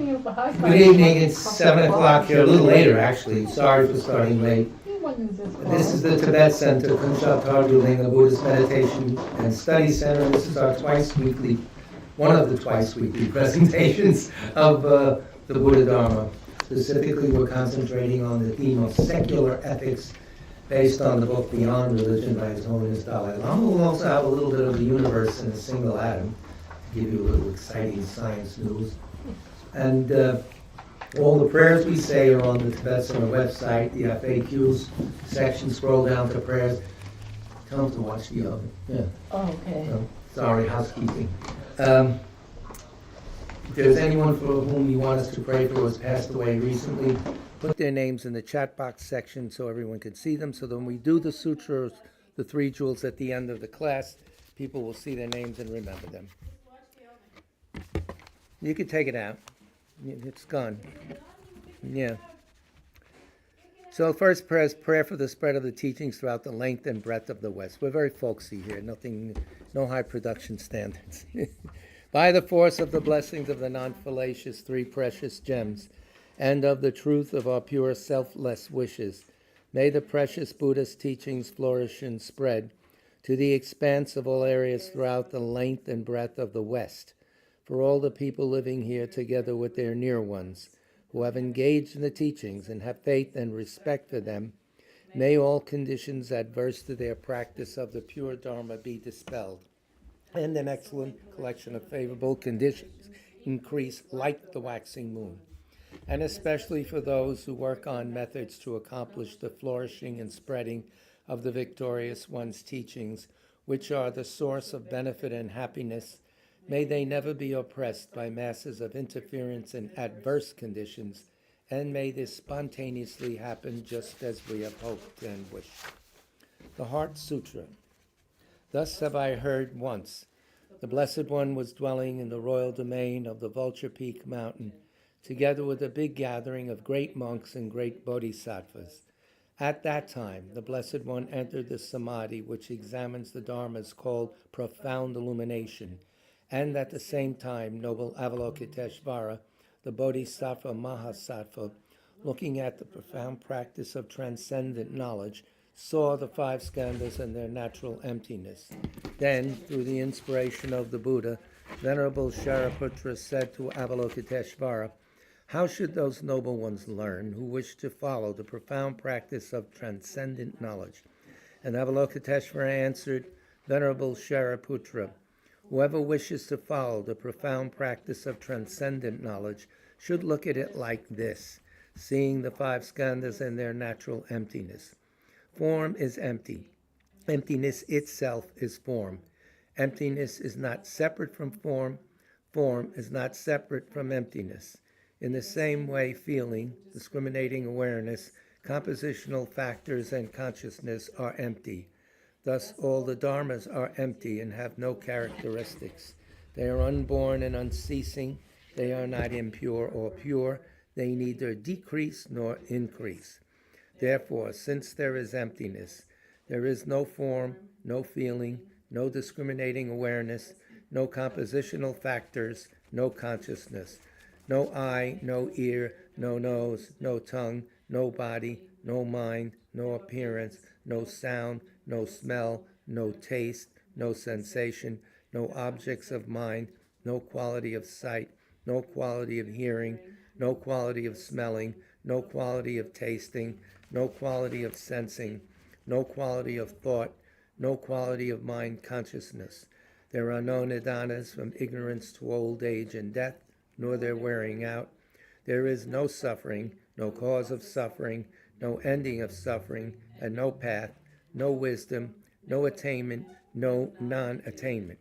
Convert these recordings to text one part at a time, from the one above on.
Good evening, it's 7 o'clock here, a little later actually, sorry for starting late. This is the Tibet Center, Kunshab Tarduling, a Buddhist Meditation and Study Center. This is our one of the twice weekly presentations of the Buddha Dharma. Specifically, we're concentrating on the theme of secular ethics based on the book Beyond Religion by His Holiness Dalai Lama. We'll also have a little bit of the universe in a single atom, to give you a little exciting science news. And all the prayers we say are on the Tibet Center website, the FAQs section, scroll down to prayers. Tell them to watch the oven. Yeah. Oh, okay. So, sorry, housekeeping. If there's anyone for whom you want us to pray for who has passed away recently, put their names in the chat box section so everyone can see them. So that when we do the sutras, the three jewels at the end of the class, people will see their names and remember them. You can take it out. It's gone. Yeah. So first prayer is prayer for the spread of the teachings throughout the length and breadth of the West. We're very folksy here. No high production standards. By the force of the blessings of the non-fallacious three precious gems, and of the truth of our pure selfless wishes, may the precious Buddhist teachings flourish and spread to the expanse of all areas throughout the length and breadth of the West, for all the people living here together with their near ones, who have engaged in the teachings and have faith and respect for them. May all conditions adverse to their practice of the pure Dharma be dispelled, and an excellent collection of favorable conditions increase like the waxing moon, and especially for those who work on methods to accomplish the flourishing and spreading of the victorious one's teachings, which are the source of benefit and happiness. May they never be oppressed by masses of interference and adverse conditions, and may this spontaneously happen just as we have hoped and wished. The Heart Sutra. Thus have I heard once. The Blessed One was dwelling in the royal domain of the Vulture Peak Mountain, together with a big gathering of great monks and great bodhisattvas. At that time, the Blessed One entered the Samadhi, which examines the Dharmas, called profound illumination, and at the same time, noble Avalokiteshvara, the Bodhisattva Mahasattva, looking at the profound practice of transcendent knowledge, saw the five skandhas and their natural emptiness. Then, through the inspiration of the Buddha, Venerable Shariputra said to Avalokiteshvara, "How should those noble ones learn who wish to follow the profound practice of transcendent knowledge?" And Avalokiteshvara answered, "Venerable Shariputra, whoever wishes to follow the profound practice of transcendent knowledge should look at it like this, seeing the five skandhas and their natural emptiness. Form is empty. Emptiness itself is form. Emptiness is not separate from form. Form is not separate from emptiness. In the same way, feeling, discriminating awareness, compositional factors, and consciousness are empty. Thus, all the dharmas are empty and have no characteristics. They are unborn and unceasing. They are not impure or pure. They neither decrease nor increase. Therefore, since there is emptiness, there is no form, no feeling, no discriminating awareness, no compositional factors, no consciousness, no eye, no ear, no nose, no tongue, no body, no mind, no appearance, no sound, no smell, no taste, no sensation, no objects of mind, no quality of sight, no quality of hearing, no quality of smelling, no quality of tasting, no quality of sensing, no quality of thought, no quality of mind consciousness. There are no nidanas from ignorance to old age and death, nor their wearing out. There is no suffering, no cause of suffering, no ending of suffering, and no path, no wisdom, no attainment, no non-attainment.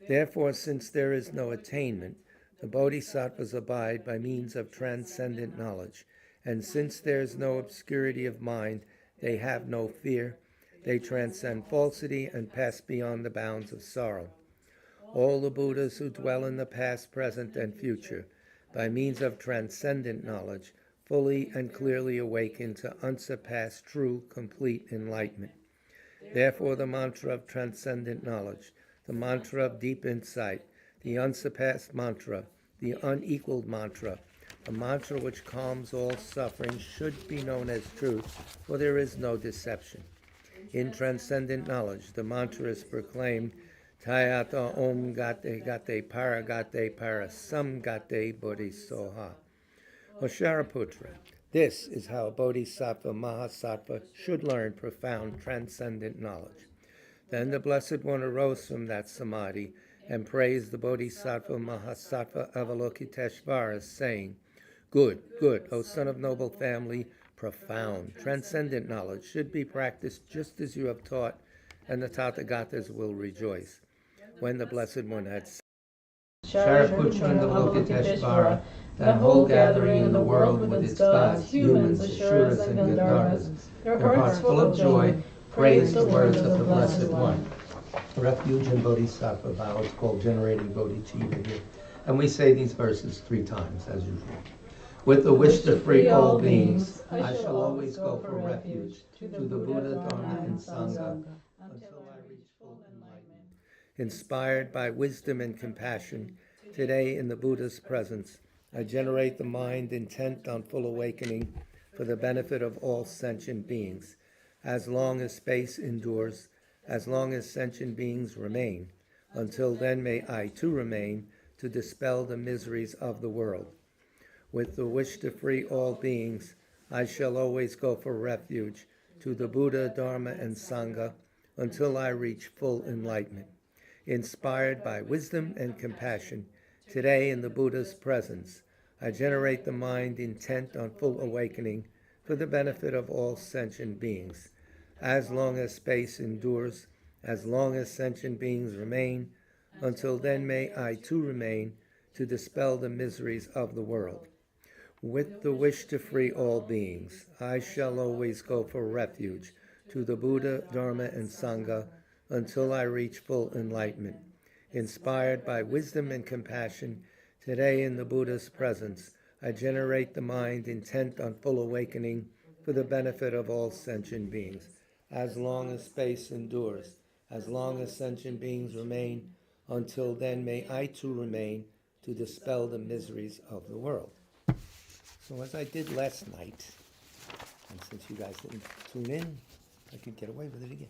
Therefore, since there is no attainment, the bodhisattvas abide by means of transcendent knowledge, and since there is no obscurity of mind, they have no fear. They transcend falsity and pass beyond the bounds of sorrow. All the Buddhas who dwell in the past, present, and future, by means of transcendent knowledge, fully and clearly awaken to unsurpassed, true, complete enlightenment. Therefore, the mantra of transcendent knowledge, the mantra of deep insight, the unsurpassed mantra, the unequaled mantra, The mantra which calms all suffering should be known as truth, for there is no deception. In transcendent knowledge, the mantra is proclaimed, Tayata Om Gate Gate Para Gate Para Sam Gate Bodhisoha. O Shariputra, this is how a Bodhisattva Mahasattva should learn profound transcendent knowledge. Then the Blessed One arose from that samadhi and praised the Bodhisattva Mahasattva Avalokiteshvara, saying, Good, good, O son of noble family, profound, transcendent knowledge should be practiced just as you have taught, and the Tathagatas will rejoice. When the Blessed One had said, Shariputra and Avalokiteshvara, that whole gathering in the world with its gods, humans, asuras, and Gandharvas, their hearts full of joy, praised the words of the Blessed One. Refuge and Bodhisattva vow is called generating bodhicitta here. And we say these verses 3 times, as usual. With the wish to free all beings, I shall always go for refuge to the Buddha, Dharma, and Sangha until I reach full enlightenment. Inspired by wisdom and compassion, today in the Buddha's presence, I generate the mind intent on full awakening for the benefit of all sentient beings. As long as space endures, as long as sentient beings remain, until then may I too remain to dispel the miseries of the world. With the wish to free all beings, I shall always go for refuge to the Buddha, Dharma, and Sangha until I reach full enlightenment. Inspired by wisdom and compassion, today in the Buddha's presence, I generate the mind intent on full awakening for the benefit of all sentient beings. As long as space endures, as long as sentient beings remain, until then may I too remain to dispel the miseries of the world. With the wish to free all beings, I shall always go for refuge to the Buddha, Dharma, and Sangha until I reach full enlightenment. Inspired by wisdom and compassion, today in the Buddha's presence, I generate the mind intent on full awakening for the benefit of all sentient beings. As long as space endures, as long as sentient beings remain, until then may I too remain to dispel the miseries of the world. So as I did last night, and since you guys didn't tune in, I could get away with it again.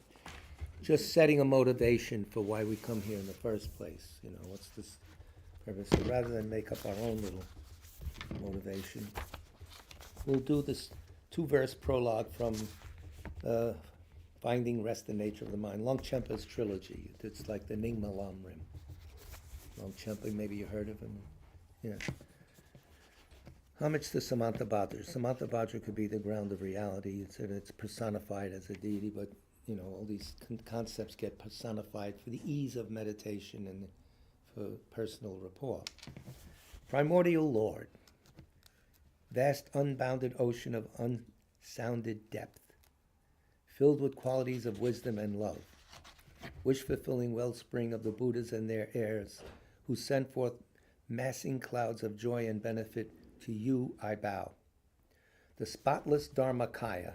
Just setting a motivation for why we come here in the first place. You know, what's this purpose? So rather than make up our own little motivation, we'll do this 2-verse prologue from Finding Rest in Nature of the Mind, Longchenpa's trilogy. It's like the Nyingma Lamrim. Longchenpa, maybe you heard of him. Yeah. Homage to Samantabhadra. Samantabhadra could be the ground of reality. It's personified as a deity, but you know, all these concepts get personified for the ease of meditation and for personal rapport. Primordial Lord, vast unbounded ocean of unsounded depth, filled with qualities of wisdom and love, wish-fulfilling wellspring of the Buddhas and their heirs, who sent forth massing clouds of joy and benefit, to you I bow. The spotless Dharmakaya,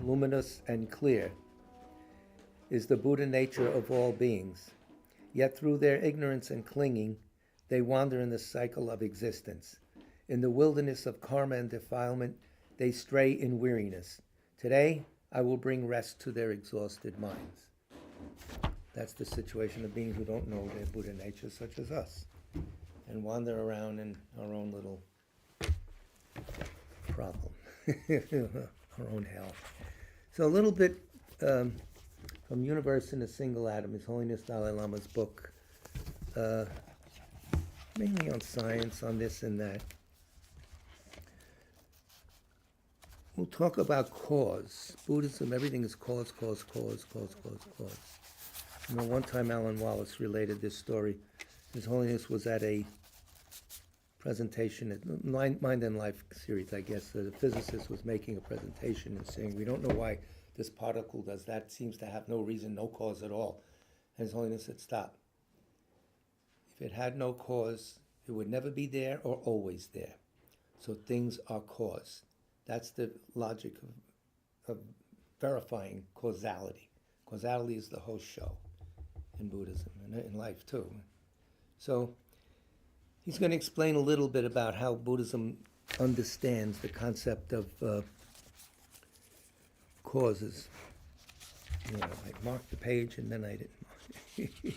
luminous and clear, is the Buddha nature of all beings. Yet through their ignorance and clinging, they wander in the cycle of existence. In the wilderness of karma and defilement, they stray in weariness. Today, I will bring rest to their exhausted minds. That's the situation of beings who don't know their Buddha nature, such as us, and wander around in our own little problem, our own hell. So a little bit from Universe in a Single Atom, His Holiness Dalai Lama's book, mainly on science, on this and that. We'll talk about cause. Buddhism, everything is cause. You know, one time Alan Wallace related this story. His Holiness was at a presentation at Mind and Life series, I guess. The physicist was making a presentation and saying, we don't know why this particle does that. Seems to have no reason, no cause at all. And His Holiness said, stop. If it had no cause, it would never be there or always there. So things are caused. That's the logic of verifying causality. Causality is the whole show in Buddhism and in life too. So He's going to explain a little bit about how Buddhism understands the concept of causes. You know, I marked the page and then I didn't mark it.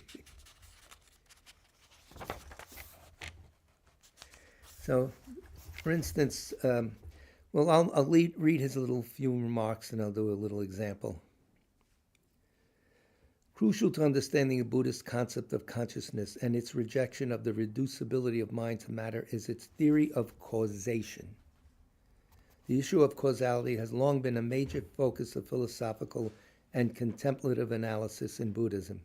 So, for instance, well, I'll read his little few remarks and I'll do a little example. Crucial to understanding the Buddhist concept of consciousness and its rejection of the reducibility of mind to matter is its theory of causation. The issue of causality has long been a major focus of philosophical and contemplative analysis in Buddhism.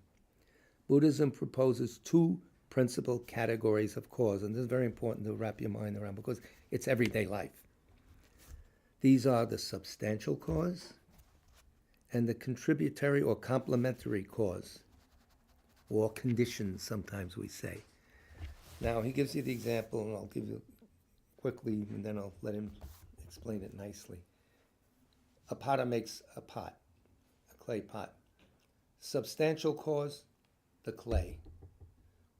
Buddhism proposes two principal categories of cause, and this is very important to wrap your mind around because it's everyday life. These are the substantial cause and the contributory or complementary cause, or conditions, sometimes we say. Now, he gives you the example, and I'll give you quickly, and then I'll let him explain it nicely. A potter makes a pot, a clay pot. Substantial cause, the clay.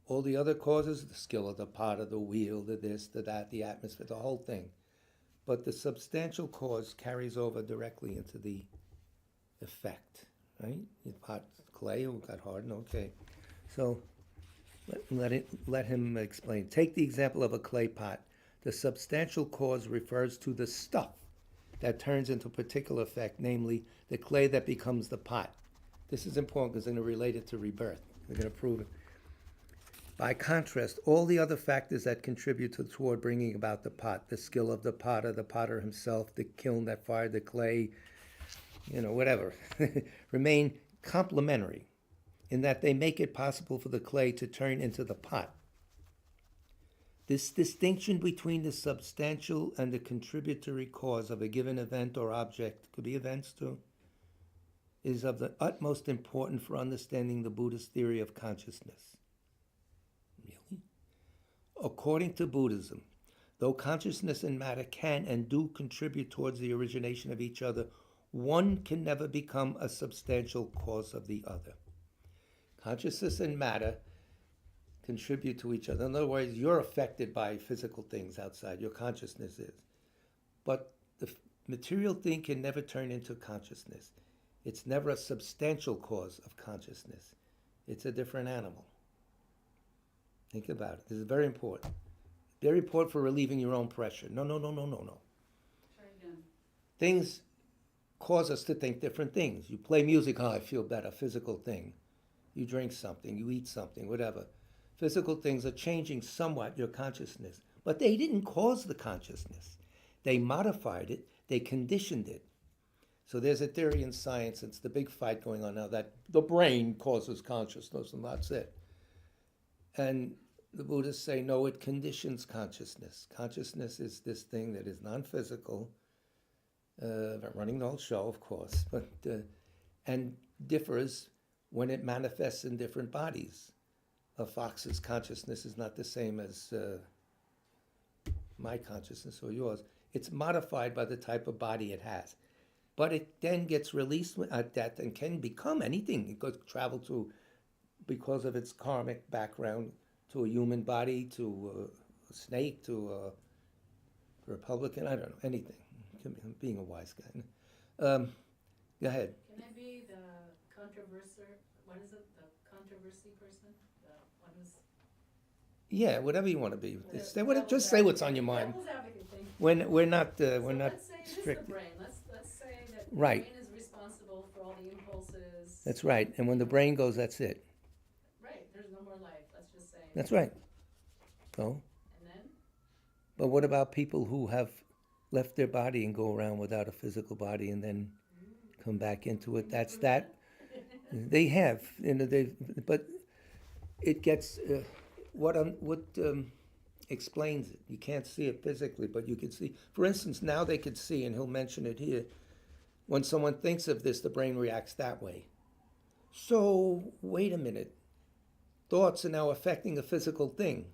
All the other causes, the skill of the potter, the wheel, the this, the that, the atmosphere, the whole thing. But the substantial cause carries over directly into the effect, right? You pot clay, it got hardened, okay. So let him explain. Take the example of a clay pot. The substantial cause refers to the stuff that turns into a particular effect, namely the clay that becomes the pot. This is important because they're going to relate it to rebirth. They're going to prove it. By contrast, all the other factors that contribute toward bringing about the pot, the skill of the potter himself, the kiln that fired the clay, whatever, remain complementary in that they make it possible for the clay to turn into the pot. This distinction between the substantial and the contributory cause of a given event or object, could be events too, is of the utmost importance for understanding the Buddhist theory of consciousness. Really? According to Buddhism, though consciousness and matter can and do contribute towards the origination of each other, one can never become a substantial cause of the other. Consciousness and matter contribute to each other. In other words, you're affected by physical things outside. Your consciousness is. But the material thing can never turn into consciousness. It's never a substantial cause of consciousness. It's a different animal. Think about it. This is very important. Very important for relieving your own pressure. No. Try again. Things cause us to think different things. You play music, I feel better, physical thing. You drink something, you eat something, whatever. Physical things are changing somewhat your consciousness, but they didn't cause the consciousness. They modified it, they conditioned it. So there's a theory in science, it's the big fight going on now, that the brain causes consciousness and that's it. And the Buddhists say, no, it conditions consciousness. Consciousness is this thing that is non-physical, running the whole show, of course, but and differs when it manifests in different bodies. A fox's consciousness is not the same as my consciousness or yours. It's modified by the type of body it has. But it then gets released at death and can become anything. It could travel to, because of its karmic background, to a human body, to a snake, to a Republican, I don't know, anything. I'm being a wise guy. Go ahead. Can I be the controversial, what is it, the controversy person? The one who's... Yeah, whatever you want to be. Just say advocate. what's on your mind. Devil's advocate thing. We're not So not let's say it is strict. the brain. Let's say that Right. the brain is responsible for all the impulses. That's right. And when the brain goes, that's it. Right, there's no more life, let's just say. That's right. So, And then? but what about people who have left their body and go around without a physical body and then come back into it? That's that. They have, but it gets what explains it. You can't see it physically, but you can see. For instance, now they could see, and he'll mention it here. When someone thinks of this, the brain reacts that way. So wait a minute. Thoughts are now affecting a physical thing.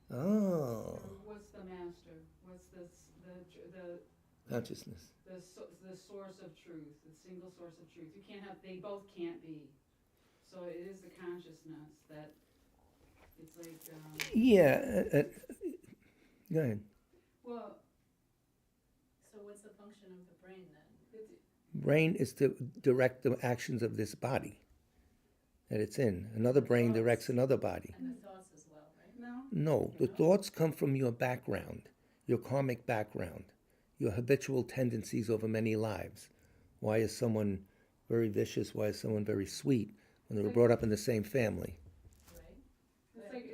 Oh. What's the master? What's the Consciousness. the source of truth, the single source of truth? You can't have, they both can't be. So it is the consciousness that It's like, Yeah. Go ahead. well, So what's the function of the brain then? it's, Brain is to direct the actions of this body that it's in. Another brain directs another body. And the thoughts as well, right? no, No, the thoughts come from your background, your karmic background, your habitual tendencies over many lives. Why is someone very vicious? Why is someone very sweet when they were brought up in the same family? Right?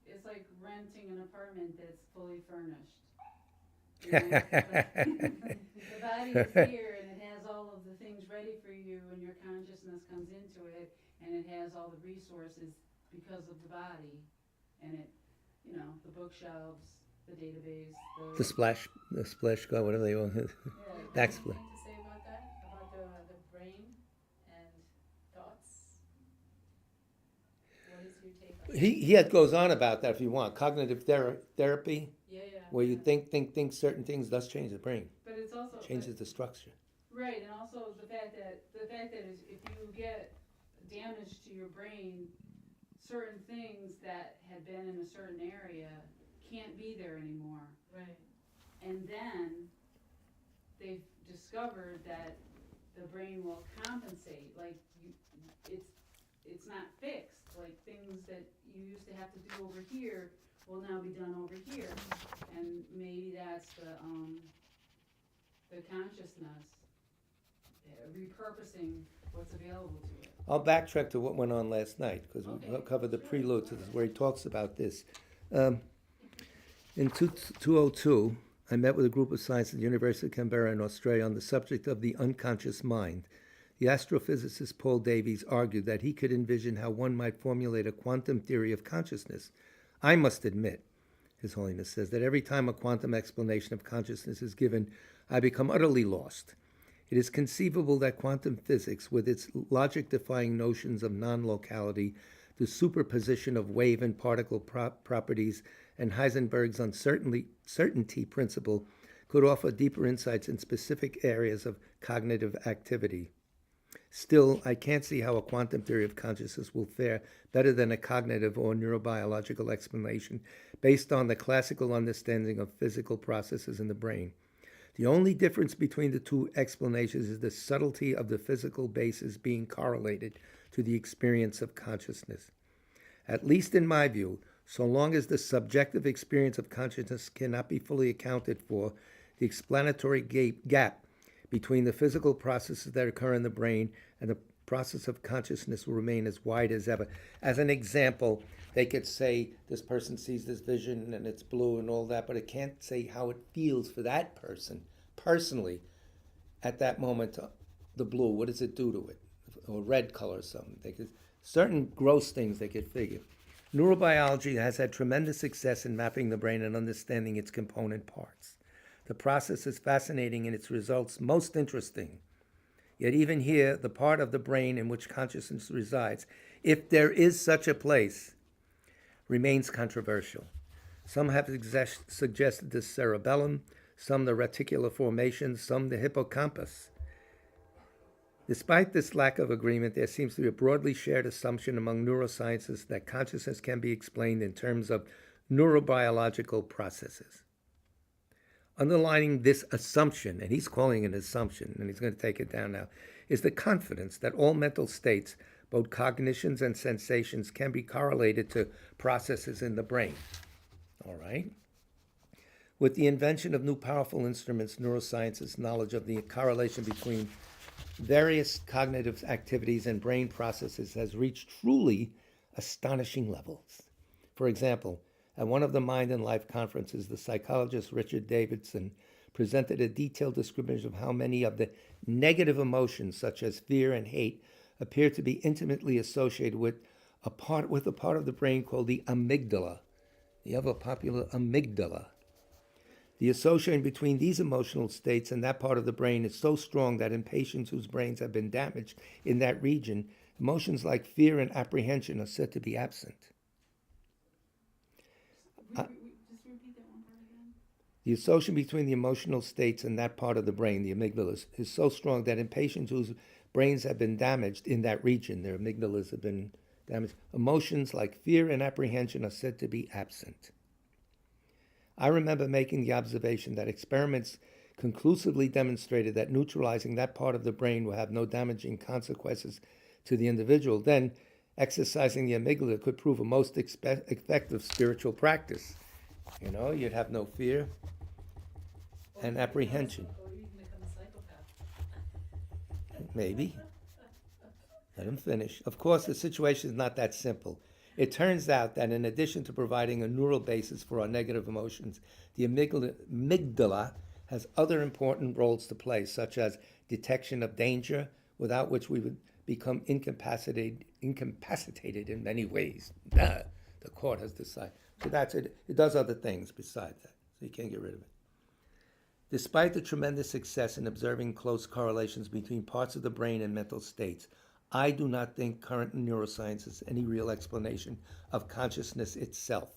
it's like renting an apartment that's fully furnished. You know, the body is here and it has all of the things ready for you, and your consciousness comes into it, and it has all the resources because of the body, and it, you know, the bookshelves, the database, The splash god, whatever they want. Yeah. Backsplit. Anything to say about that? About the brain and thoughts? What is your take on that? He goes on about that if you want. Cognitive therapy, Yeah, yeah. where you think certain things does change the brain, but it's also changes the structure. right, and also the fact that is if you get damage to your brain, certain things that had been in a certain area can't be there anymore. Right. And then they've discovered that the brain will compensate. Like it's not fixed. Like things that you used to have to do over here will now be done over here, and maybe that's the consciousness repurposing what's available to it. I'll backtrack to what went on last night because we Okay, covered the sure. prelude to this, where he talks about this. In 2002, I met with a group of scientists at the University of Canberra in Australia on the subject of the unconscious mind. The astrophysicist Paul Davies argued that he could envision how one might formulate a quantum theory of consciousness. I must admit, His Holiness says, that every time a quantum explanation of consciousness is given, I become utterly lost. It is conceivable that quantum physics, with its logic-defying notions of non-locality, the superposition of wave and particle properties, and Heisenberg's uncertainty principle, could offer deeper insights in specific areas of cognitive activity. Still, I can't see how a quantum theory of consciousness will fare better than a cognitive or neurobiological explanation based on the classical understanding of physical processes in the brain. The only difference between the two explanations is the subtlety of the physical basis being correlated to the experience of consciousness. At least in my view, so long as the subjective experience of consciousness cannot be fully accounted for, the explanatory gap between the physical processes that occur in the brain and the process of consciousness will remain as wide as ever. As an example, they could say this person sees this vision and it's blue and all that, but it can't say how it feels for that person personally at that moment. The blue, what does it do to it? Or red color or something. They could, certain gross things they could figure. Neurobiology has had tremendous success in mapping the brain and understanding its component parts. The process is fascinating and its results most interesting. Yet even here, the part of the brain in which consciousness resides, if there is such a place, remains controversial. Some have suggested the cerebellum, some the reticular formations, some the hippocampus. Despite this lack of agreement, there seems to be a broadly shared assumption among neuroscientists that consciousness can be explained in terms of neurobiological processes. Underlining this assumption, and he's calling it an assumption, and he's going to take it down now, is the confidence that all mental states, both cognitions and sensations, can be correlated to processes in the brain. All right? With the invention of new powerful instruments, neuroscience's knowledge of the correlation between various cognitive activities and brain processes has reached truly astonishing levels. For example, at one of the Mind and Life conferences, the psychologist Richard Davidson presented a detailed description of how many of the negative emotions, such as fear and hate, appear to be intimately associated with a part of the brain called the amygdala, the ever popular amygdala. The association between these emotional states and that part of the brain is so strong that in patients whose brains have been damaged in that region, emotions like fear and apprehension are said to be absent. Just repeat that one part again. The association between the emotional states and that part of the brain, the amygdala, is so strong that in patients whose brains have been damaged in that region, their amygdalas have been damage. Emotions like fear and apprehension are said to be absent. I remember making the observation that experiments conclusively demonstrated that neutralizing that part of the brain will have no damaging consequences to the individual. Then, exercising the amygdala could prove a most effective spiritual practice. You know, you'd have no fear and apprehension. Or you can become a psychopath. Maybe. Let him finish. Of course, the situation is not that simple. It turns out that in addition to providing a neural basis for our negative emotions, the amygdala has other important roles to play, such as detection of danger, without which we would become incapacitated in many ways. The court has decided. So that's it. It does other things besides that, so you can't get rid of it. Despite the tremendous success in observing close correlations between parts of the brain and mental states, I do not think current neuroscience is any real explanation of consciousness itself.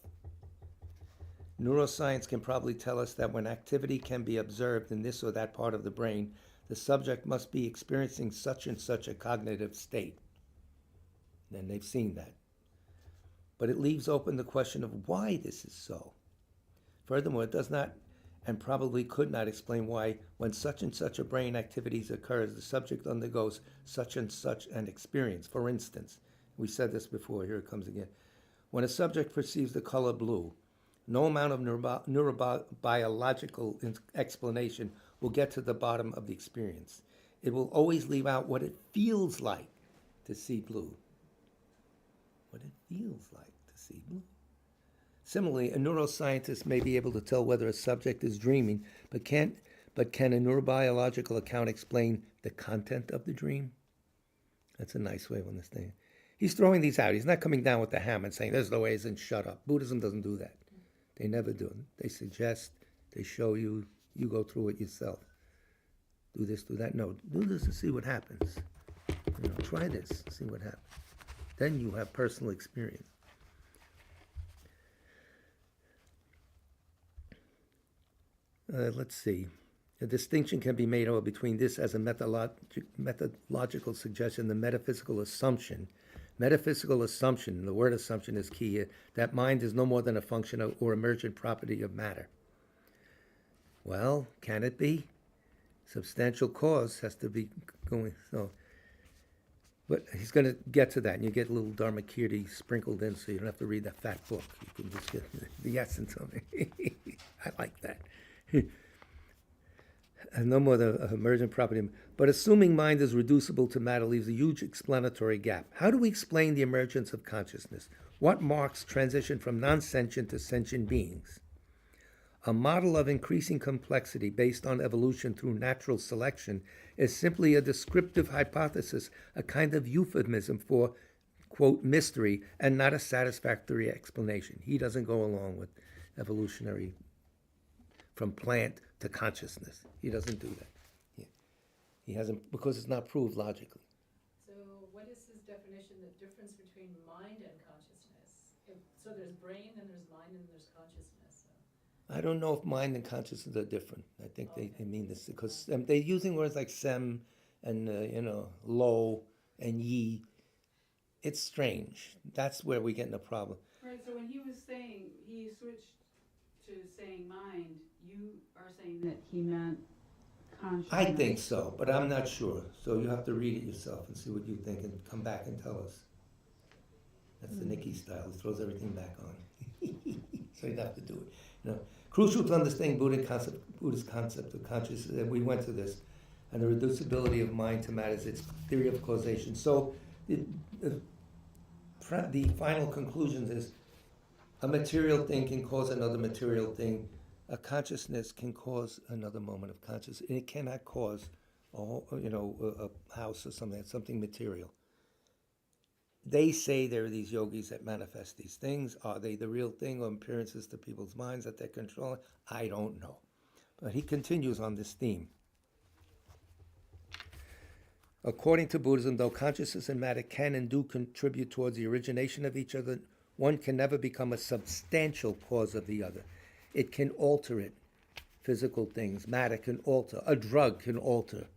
Neuroscience can probably tell us that when activity can be observed in this or that part of the brain, the subject must be experiencing such and such a cognitive state. Then they've seen that. But it leaves open the question of why this is so. Furthermore, it does not and probably could not explain why, when such and such a brain activities occurs, the subject undergoes such and such an experience. For instance, we said this before, here it comes again. When a subject perceives the color blue, no amount of neurobiological explanation will get to the bottom of the experience. It will always leave out what it feels like to see blue. What it feels like to see blue. Similarly, a neuroscientist may be able to tell whether a subject is dreaming, but can a neurobiological account explain the content of the dream? That's a nice way of understanding. He's throwing these out. He's not coming down with the hammer and saying, there's no ways and shut up. Buddhism doesn't do that. They never do. They suggest, they show you, you go through it yourself. Do this, do that. No, do this and see what happens. You know, try this, see what happens. Then you have personal experience. Let's see. A distinction can be made between this as a methodological suggestion, the metaphysical assumption. Metaphysical assumption, the word assumption is key here, that mind is no more than a function of, or emergent property of matter. Well, can it be? Substantial cause has to be going, so. But he's going to get to that, and you get a little Dharmakirti sprinkled in, so you don't have to read that fat book. You can just get the essence of it. I like that. And no more than emergent property. But assuming mind is reducible to matter leaves a huge explanatory gap. How do we explain the emergence of consciousness? What marks transition from non-sentient to sentient beings? A model of increasing complexity based on evolution through natural selection is simply a descriptive hypothesis, a kind of euphemism for, quote, mystery, and not a satisfactory explanation. He doesn't go along with evolutionary from plant to consciousness. He doesn't do that. He hasn't, because it's not proved logically. So what is his definition, the difference between mind and consciousness? So there's brain, and there's mind, and there's consciousness. So. I don't know if mind and consciousness are different. I think they mean this because they're using words like sem and, lo and yi. It's strange. That's where we get in a problem. Right, so when he was saying, he switched to saying mind, you are saying that he meant consciousness. I think so, but I'm not sure. So you have to read it yourself and see what you think and come back and tell us. That's the Nikki style. He throws everything back on. So you'd have to do it. Crucial to understanding Buddhist concept of consciousness, and we went to this, and the reducibility of mind to matter is its theory of causation. So the final conclusion is a material thing can cause another material thing. A consciousness can cause another moment of consciousness. It cannot cause a house or something material. They say there are these yogis that manifest these things. Are they the real thing or appearances to people's minds that they're controlling? I don't know. But he continues on this theme. According to Buddhism, though consciousness and matter can and do contribute towards the origination of each other, one can never become a substantial cause of the other. It can alter it. Physical things, matter can alter. A drug can alter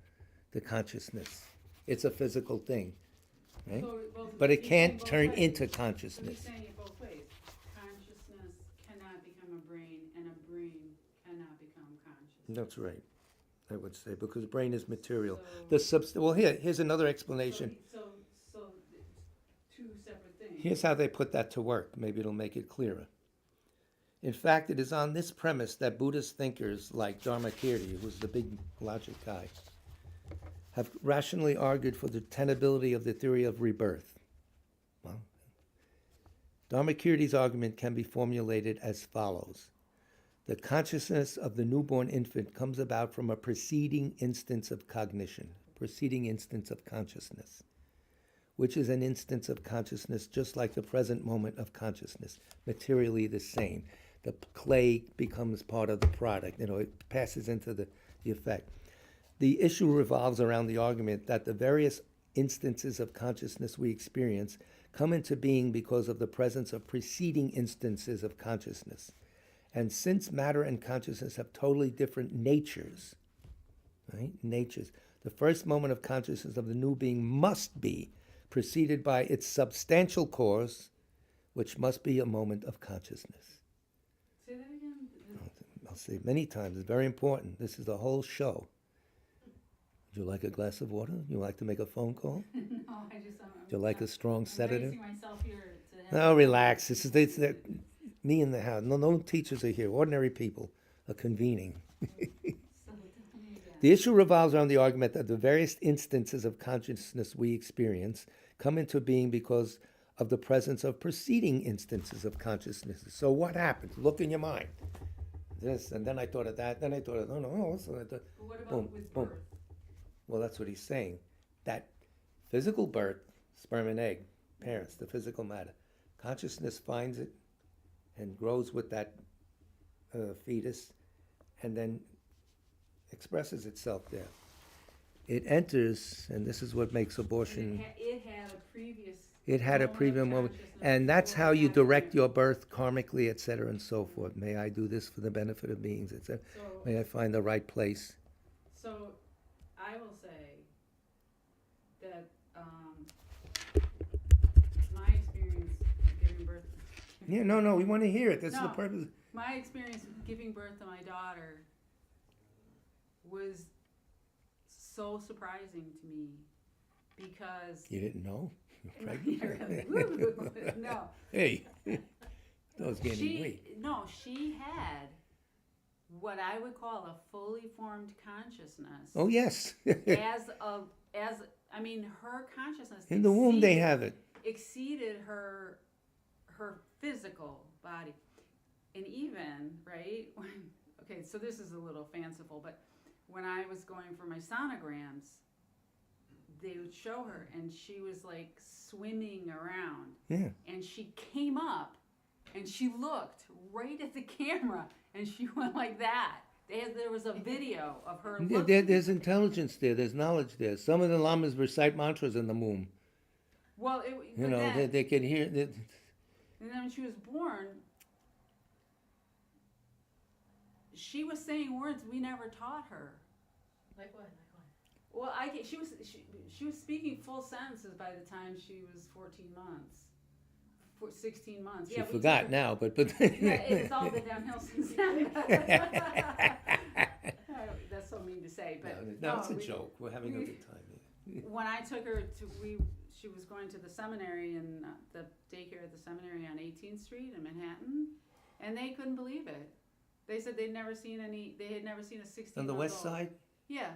the consciousness. It's a physical thing. right? well, But it he's saying can't both turn ways. into So he's consciousness. saying it both ways. Consciousness cannot become a brain, and a brain cannot become consciousness. That's right, I would say, because brain is material. So, Well, here's another explanation. so two separate things. Here's how they put that to work. Maybe it'll make it clearer. In fact, it is on this premise that Buddhist thinkers like Dharmakirti, who's the big logic guy, have rationally argued for the tenability of the theory of rebirth. Well, Dharmakirti's argument can be formulated as follows. The consciousness of the newborn infant comes about from a preceding instance of cognition, preceding instance of consciousness, which is an instance of consciousness just like the present moment of consciousness, materially the same. The clay becomes part of the product, it passes into the effect. The issue revolves around the argument that the various instances of consciousness we experience come into being because of the presence of preceding instances of consciousness. And since matter and consciousness have totally different natures, right? Natures. The first moment of consciousness of the new being must be preceded by its substantial cause, which must be a moment of consciousness. Say that again. I'll say it many times. It's very important. This is the whole show. Would you like a glass of water? You like to make a phone call? No, I just. Would you like a strong sedative? I'm bracing myself here to have. No, relax. This is me in the house. No teachers are here. Ordinary people are convening. So tell me again. The issue revolves around the argument that the various instances of consciousness we experience come into being because of the presence of preceding instances of consciousness. So what happens? Look in your mind. This, and then I thought of that, then I thought of, no. So I thought, But what about boom, with boom. birth? Well, that's what he's saying. That physical birth, sperm and egg, parents, the physical matter, consciousness finds it and grows with that fetus and then expresses itself there. It enters, and this is what makes abortion. It had a previous. It had a previous moment, and that's how you direct your birth karmically, etc., and so forth. May I do this for the benefit of beings, etc. So, May I find the right place. so I will say that my experience of giving birth. Yeah, no, we want to hear it. That's the No. purpose. My experience of giving birth to my daughter was so surprising to me because. You didn't know? You're pregnant? Woo, no. Hey, that was getting weight. She had what I would call a fully formed consciousness. Oh, yes. Her consciousness In the womb they have it. exceeded her physical body. And even, right, okay, so this is a little fanciful, but when I was going for my sonograms, they would show her, and she was like swimming around. Yeah. And she came up, and she looked right at the camera, and she went like that. There was a video of her looking. There's intelligence there. There's knowledge there. Some of the lamas recite mantras in the womb. Well, They can hear. and then when she was born, she was saying words we never taught her. Like what? Well, she was speaking full sentences by the time she was 14 months. 16 months. She forgot now, but it's all been downhill since then. That's so mean to say, but no, it's a joke. We're having a good time here. When I took her she was going to the seminary and the daycare at the seminary on 18th Street in Manhattan, and they couldn't believe it. They said they had never seen a 16-month-old. On the west side? Yeah,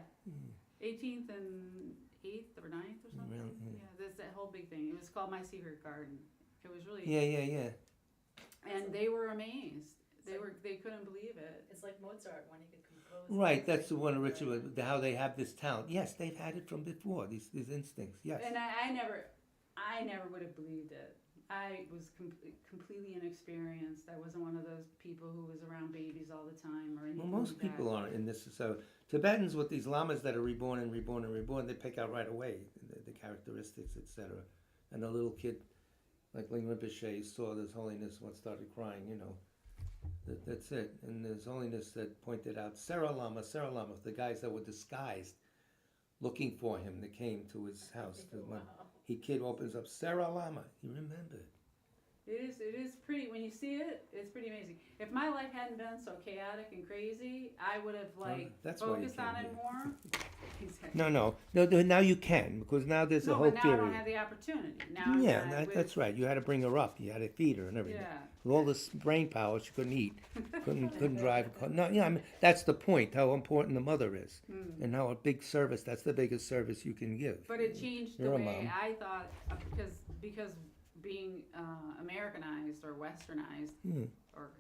18th and 8th or 9th or something. Yeah, there's that whole big thing. It was called My Secret Garden. It was really. Yeah. And they were amazed. They couldn't believe it. It's like Mozart when he could compose. Right, that's the one ritual. How they have this talent. Yes, they've had it from before. These instincts. Yes. And I never would have believed it. I was completely inexperienced. I wasn't one of those people who was around babies all the time or anything. Well, most like people that. aren't in this. So Tibetans with these lamas that are reborn, they pick out right away the characteristics, etc. And a little kid like Ling Rinpoche saw this holiness and started crying. That's it. And His Holiness that pointed out Sarah Lama, the guys that were disguised, looking for him. That came to his house. Wow. kid opens up, Sarah Lama. You remember it. It is pretty, when you see it, it's pretty amazing. If my life hadn't been so chaotic and crazy, I would have that's why you focused on came it here. more. Exactly. No. Now you can, because now there's a No, whole but now I period. don't have the opportunity. Now I'm Yeah, not with- that's right. You had to bring her up. You had to feed her and everything. Yeah. With all this brain power, she couldn't eat, couldn't drive a car. No, yeah, I mean that's the point. How important the mother is, and how a big service. That's the biggest service you can give. But it changed You're the a way mom. I thought, because being Americanized or Westernized or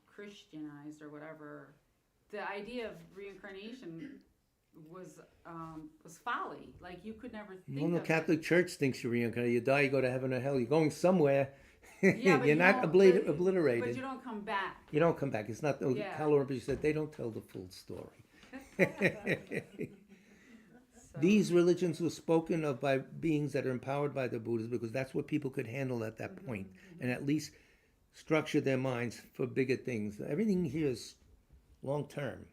Christianized or whatever, the idea of reincarnation was folly. Like you could never think Well, the of Catholic Church thinks you're reincarnated. You die, you go to heaven or hell. You're going somewhere. it. Yeah, but You're you not don't- obliterated. But you don't come back. You don't come back. It's not. Yeah. Karl Orban said they don't tell the full story. So, These religions were spoken of by beings that are empowered by the Buddhas because that's what people could handle at that point, and at least structure their minds for bigger things. Everything here is long term.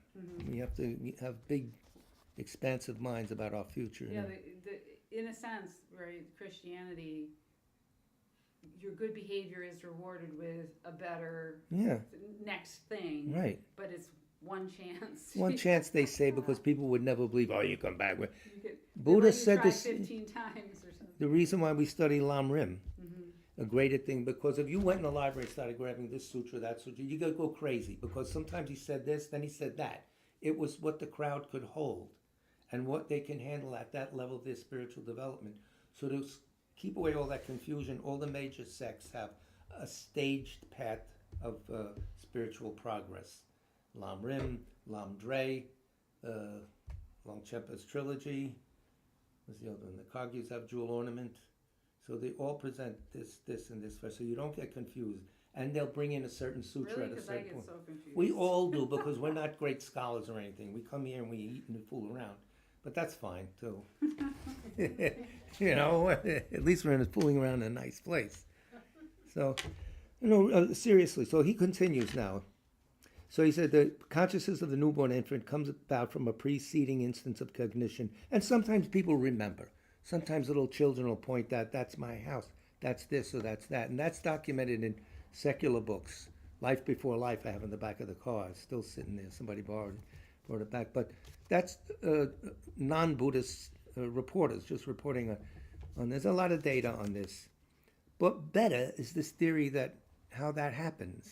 You have to have big, expansive minds about our future. yeah, in a sense, right, Christianity, your good behavior is rewarded with a better Yeah, next thing, right. but it's one chance. One chance they say because people would never believe. Oh, you come back with. You could- Buddha let you said try this. 15 times or something. The reason why we study Lam Rim, a greater thing, because if you went in the library and started grabbing this sutra, that sutra, you could go crazy because sometimes he said this, then he said that. It was what the crowd could hold and what they can handle at that level of their spiritual development. So to keep away all that confusion, all the major sects have a staged path of spiritual progress. Lam Rim, Lam Dre, Longchenpa's trilogy. What's the other one? The Kagyus have jewel ornament. So they all present this, and this first, so you don't get confused. And they'll bring in a certain sutra Really? at a Because I certain get point. so confused. We all do because we're not great scholars or anything. We come here and we eat and we fool around. But that's fine too. You know, at least we're in a fooling around in a nice place. So, seriously. So he continues now. So he said the consciousness of the newborn infant comes about from a preceding instance of cognition. And sometimes people remember. Sometimes little children will point out, that's my house, that's this or that's that. And that's documented in secular books. Life Before Life I have in the back of the car. It's still sitting there. Somebody borrowed it back. But that's non-Buddhist reporters just reporting on. There's a lot of data on this. But better is this theory that how that happens.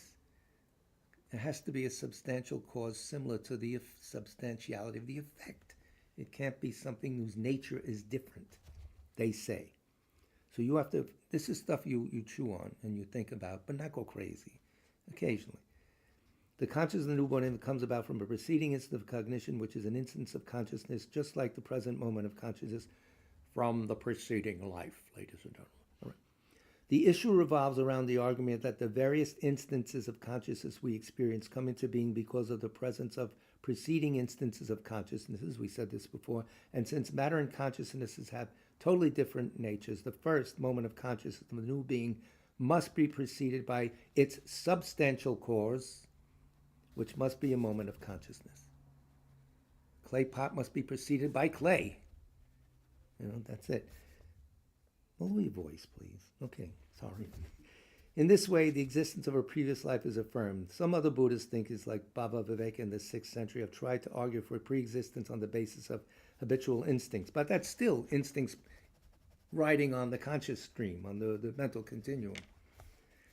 It has to be a substantial cause similar to the substantiality of the effect. It can't be something whose nature is different, they say. So you have to, this is stuff you chew on and you think about, but not go crazy, occasionally. The consciousness of the newborn infant comes about from a preceding instant of cognition, which is an instance of consciousness, just like the present moment of consciousness from the preceding life, ladies and gentlemen. All right. The issue revolves around the argument that the various instances of consciousness we experience come into being because of the presence of preceding instances of consciousnesses. We said this before. And since matter and consciousnesses have totally different natures, the first moment of consciousness of a new being must be preceded by its substantial cause, which must be a moment of consciousness. Clay pot must be preceded by clay. That's it. Lower your voice, please. Okay, sorry. In this way, the existence of a previous life is affirmed. Some other Buddhist thinkers, like Baba Viveka in the 6th century, have tried to argue for pre-existence on the basis of habitual instincts, but that's still instincts riding on the conscious stream, on the mental continuum,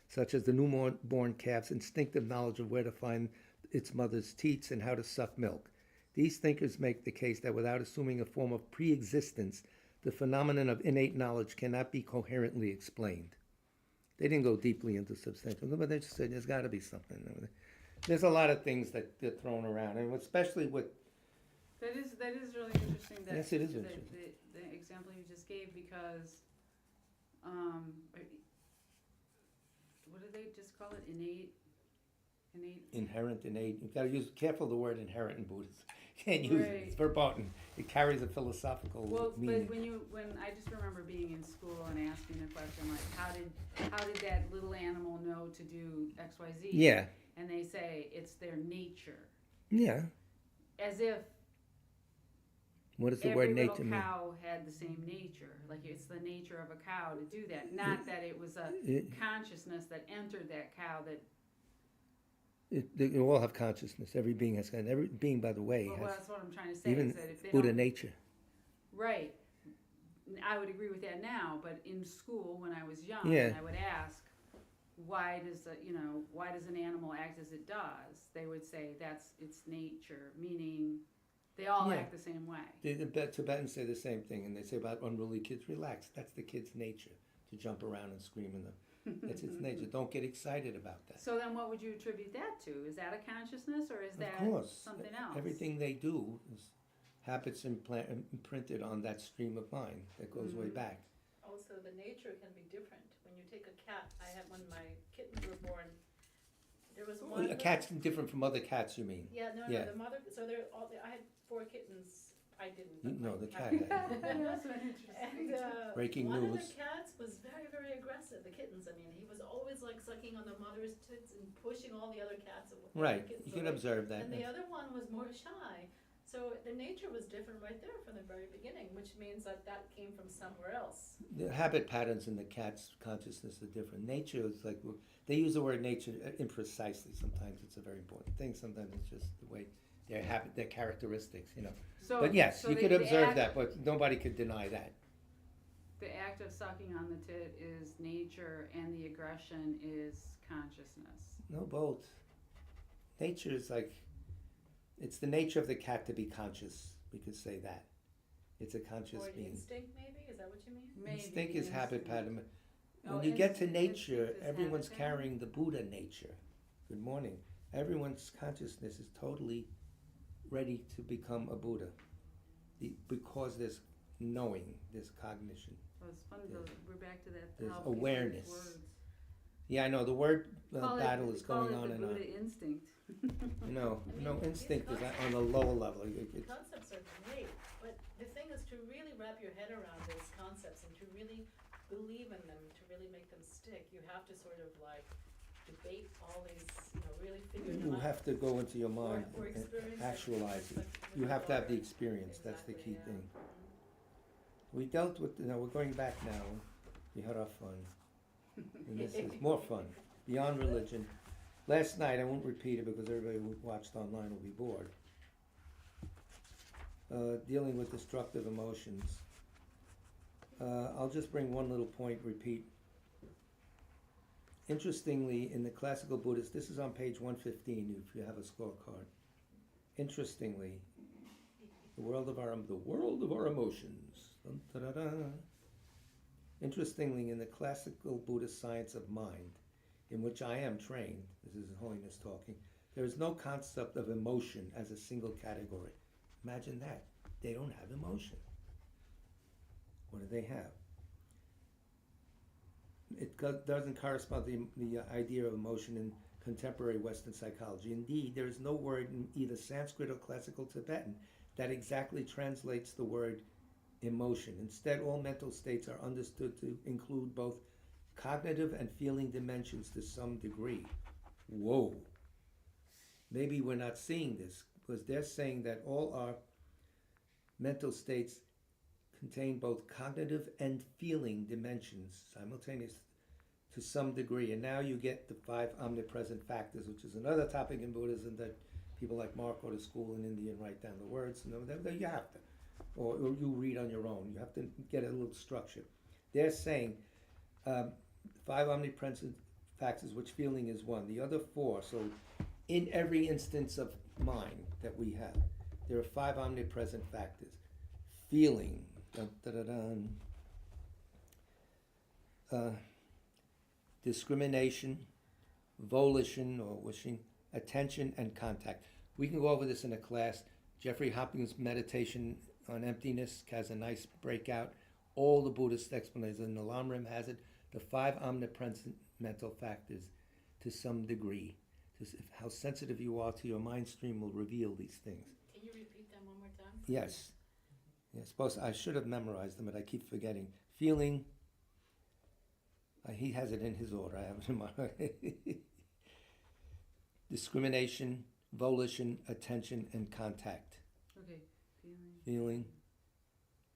such as the newborn calf's instinctive knowledge of where to find its mother's teats and how to suck milk. These thinkers make the case that without assuming a form of pre-existence, the phenomenon of innate knowledge cannot be coherently explained. They didn't go deeply into substantial, but they just said there's got to be something. There's a lot of things that get thrown around, and especially with... That is really interesting. That, Yes, it is interesting. The example you just gave, because, what do they just call it? Innate. Inherent, innate. You've got to use careful the word inherent in Buddhism. You can't use it. Right. It's verboten. It carries a philosophical meaning. But when I just remember being in school and asking the question, like, how did that little animal know to do X, Y, Z? Yeah. And they say it's their nature, Yeah. as if What does the every word little nature mean? cow had the same nature. Like it's the nature of a cow to do that. Not that it was a It, consciousness that entered that cow that, they all have consciousness. Every being has, and every being, by the way, well, has that's what I'm trying to say, even is that if they Buddha don't, nature. right, I would agree with that now, but in school, when I was young, Yeah. and I would ask, why does an animal act as it does? They would say that's its nature, meaning they all Yeah. act the same way. The Tibetans say the same thing, and they say about unruly kids, relax. That's the kid's nature, to jump around and scream in them. That's its nature. Don't get excited about that. So then what would you attribute that to? Is that a consciousness or is Of that course, something else? everything they do is habits imprinted on that stream of mind that goes way back. Also, the nature can be different. When you take a cat, I had when my kittens were born, there was one. A cat's different from other cats, you mean? Yeah, no, Yeah. the mother. So I had 4 kittens. I didn't. You, but no, my- the cat had. That's so interesting. And Breaking one news. of the cats was very, very aggressive. The kittens. I mean, he was always like sucking on the mother's tits and pushing all the other cats away. Right, the kittens you can away. observe that. And the other one was more shy. So the nature was different right there from the very beginning, which means that that came from somewhere else. The habit patterns in the cat's consciousness are different. Nature is like, they use the word nature imprecisely. Sometimes it's a very important thing. Sometimes it's just the way their characteristics, you know. So, But yes, so you the- could the observe act- that, but nobody could deny that. The act of sucking on the tit is nature and the aggression is consciousness. No, both. Nature is like, it's the nature of the cat to be conscious. We could say that. It's a conscious Or an being. instinct, maybe? Is that what you mean? Maybe Instinct is habit instinct. pattern. Oh, When you get to instinct nature, is everyone's habit pattern? carrying the Buddha nature. Good morning. Everyone's consciousness is totally ready to become a Buddha. Because there's knowing, there's cognition. Well, it's funny, There's- we're back to that. there's how people use awareness. words. Yeah, I know, the word Call it- battle is call going it on the and on. Buddha instinct. No, I mean, no, these instinct is concepts- on a lower level. The It's, concepts are great, but the thing is to really wrap your head around those concepts and to really believe in them, to really make them stick, you have to sort of like debate all these, really figure them you out. have to go into your mind Or and experience it, actualize it. like with You my have to have the daughter. experience. That's the Exactly, key yeah. thing. We dealt with, we're going back now. We had our fun. And this is more fun, beyond religion. Last night, I won't repeat it because everybody who watched online will be bored. Dealing with destructive emotions. I'll just bring one little point, repeat. Interestingly, in the classical Buddhist, this is on page 115 if you have a scorecard. Interestingly, the world of our emotions. Dun, da, da, da. Interestingly, in the classical Buddhist science of mind, in which I am trained, this is His Holiness talking, there is no concept of emotion as a single category. Imagine that. They don't have emotion. What do they have? It doesn't correspond to the idea of emotion in contemporary Western psychology. Indeed, there is no word in either Sanskrit or classical Tibetan that exactly translates the word emotion. Instead, all mental states are understood to include both cognitive and feeling dimensions to some degree. Whoa. Maybe we're not seeing this because they're saying that all our mental states contain both cognitive and feeling dimensions simultaneously to some degree. And now you get the 5 omnipresent factors, which is another topic in Buddhism that people like Mark go to school in India and write down the words. You have to. Or you read on your own. You have to get a little structure. They're saying 5 omnipresent factors, which feeling is one. The other 4, so in every instance of mind that we have, there are 5 omnipresent factors. Feeling, dun, dun, dun, dun. Discrimination, volition or wishing, attention, and contact. We can go over this in a class. Jeffrey Hopkins' meditation on emptiness has a nice breakout. All the Buddhist explanations, and Nalam Rim has it, the 5 omnipresent mental factors to some degree. How sensitive you are to your mind stream will reveal these things. Can you repeat them one more time? Yes. I should have memorized them, but I keep forgetting. Feeling, he has it in his order, I have it in my discrimination, volition, attention, and contact. Okay, feeling. Feeling,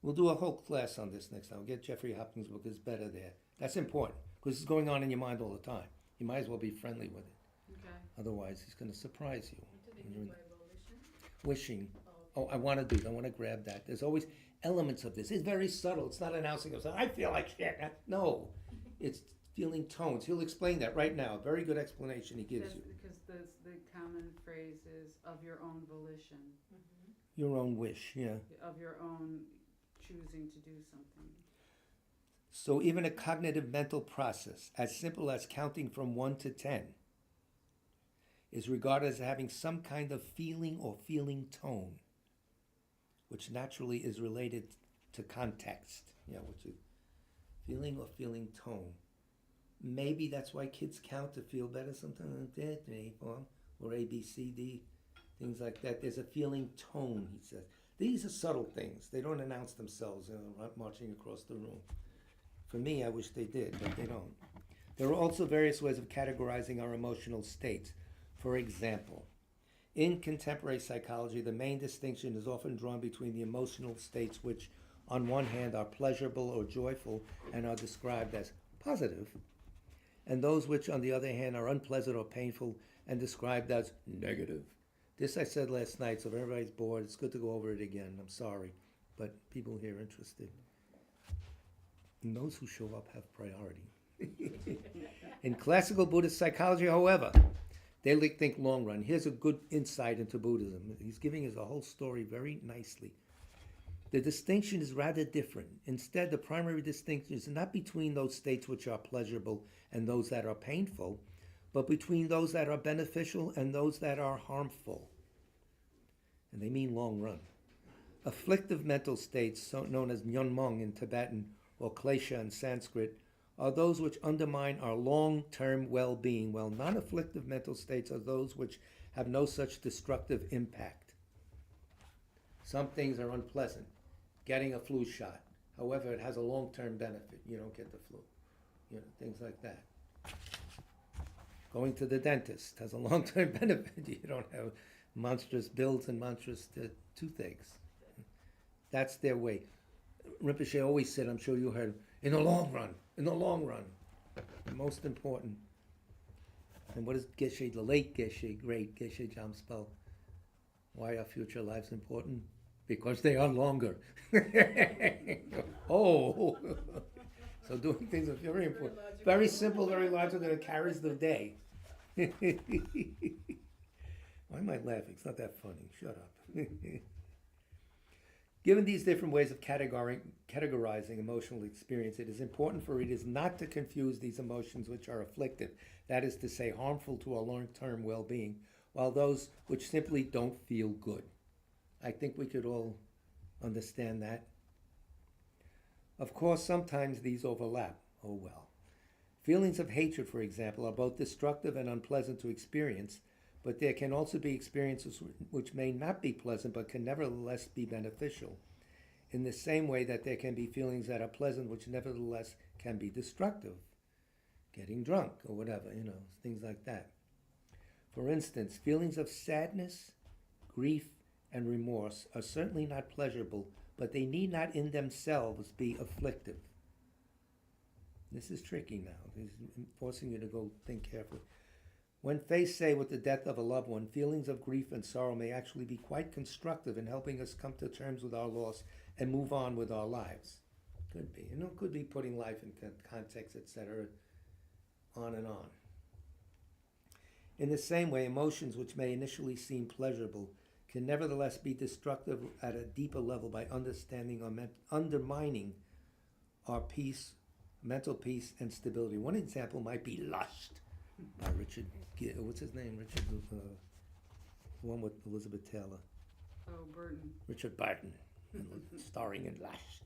We'll do a whole class on this next time. We'll get Jeffrey Hopkins' book. It's better there. That's important because it's going on in your mind all the time. You might as well be friendly with it. Okay. Otherwise, he's going to surprise you. What do they when mean you're by volition? wishing. Oh, Oh, I want to grab that. There's always elements of this. It's very subtle. It's not announcing of I feel like shit. No, it's feeling tones. He'll explain that right now. A very good explanation he gives you. Because the common phrase is of your own volition, Your own wish, yeah. of your own choosing to do something. So even a cognitive mental process, as simple as counting from 1 to 10, is regarded as having some kind of feeling or feeling tone, which naturally is related to context. Yeah, which is feeling or feeling tone. Maybe that's why kids count to feel better sometimes, or A, B, C, D, things like that. There's a feeling tone, he says. These are subtle things. They don't announce themselves, marching across the room. For me, I wish they did, but they don't. There are also various ways of categorizing our emotional states. For example, in contemporary psychology, the main distinction is often drawn between the emotional states which, on one hand, are pleasurable or joyful and are described as positive, and those which, on the other hand, are unpleasant or painful and described as negative. This I said last night, so if everybody's bored, it's good to go over it again. I'm sorry, but people here are interested. And those who show up have priority. In classical Buddhist psychology, however, they think long run. Here's a good insight into Buddhism. He's giving us a whole story very nicely. The distinction is rather different. Instead, the primary distinction is not between those states which are pleasurable and those that are painful, but between those that are beneficial and those that are harmful. And they mean long run. Afflictive mental states, known as myonmong in Tibetan or klesha in Sanskrit, are those which undermine our long-term well-being, while non-afflictive mental states are those which have no such destructive impact. Some things are unpleasant. Getting a flu shot. However, it has a long-term benefit. You don't get the flu. Things like that. Going to the dentist has a long-term benefit. You don't have monstrous bills and monstrous toothaches. That's their way. Rinpoche always said, I'm sure you heard, in the long run, the most important. And what is Geshe, the late Geshe, great Geshe Jamspal? Why are future lives important? Because they are longer. Oh, so doing things are very important. Very simple, very logical, and it carries the day. Why am I laughing? It's not that funny. Shut up. Given these different ways of categorizing emotional experience, it is important for readers not to confuse these emotions which are afflictive, that is to say, harmful to our long-term well-being, while those which simply don't feel good. I think we could all understand that. Of course, sometimes these overlap. Oh well. Feelings of hatred, for example, are both destructive and unpleasant to experience, but there can also be experiences which may not be pleasant but can nevertheless be beneficial, in the same way that there can be feelings that are pleasant which nevertheless can be destructive. Getting drunk or whatever, things like that. For instance, feelings of sadness, grief, and remorse are certainly not pleasurable, but they need not in themselves be afflictive. This is tricky now. He's forcing you to go think carefully. When faced, say, with the death of a loved one, feelings of grief and sorrow may actually be quite constructive in helping us come to terms with our loss and move on with our lives. Could be. It could be putting life in context, etc., on and on. In the same way, emotions which may initially seem pleasurable can nevertheless be destructive at a deeper level by understanding or undermining our peace, mental peace, and stability. One example might be lust by Richard, what's his name? Richard, the one with Elizabeth Taylor. Oh, Burton. Richard Barton, starring in Lust.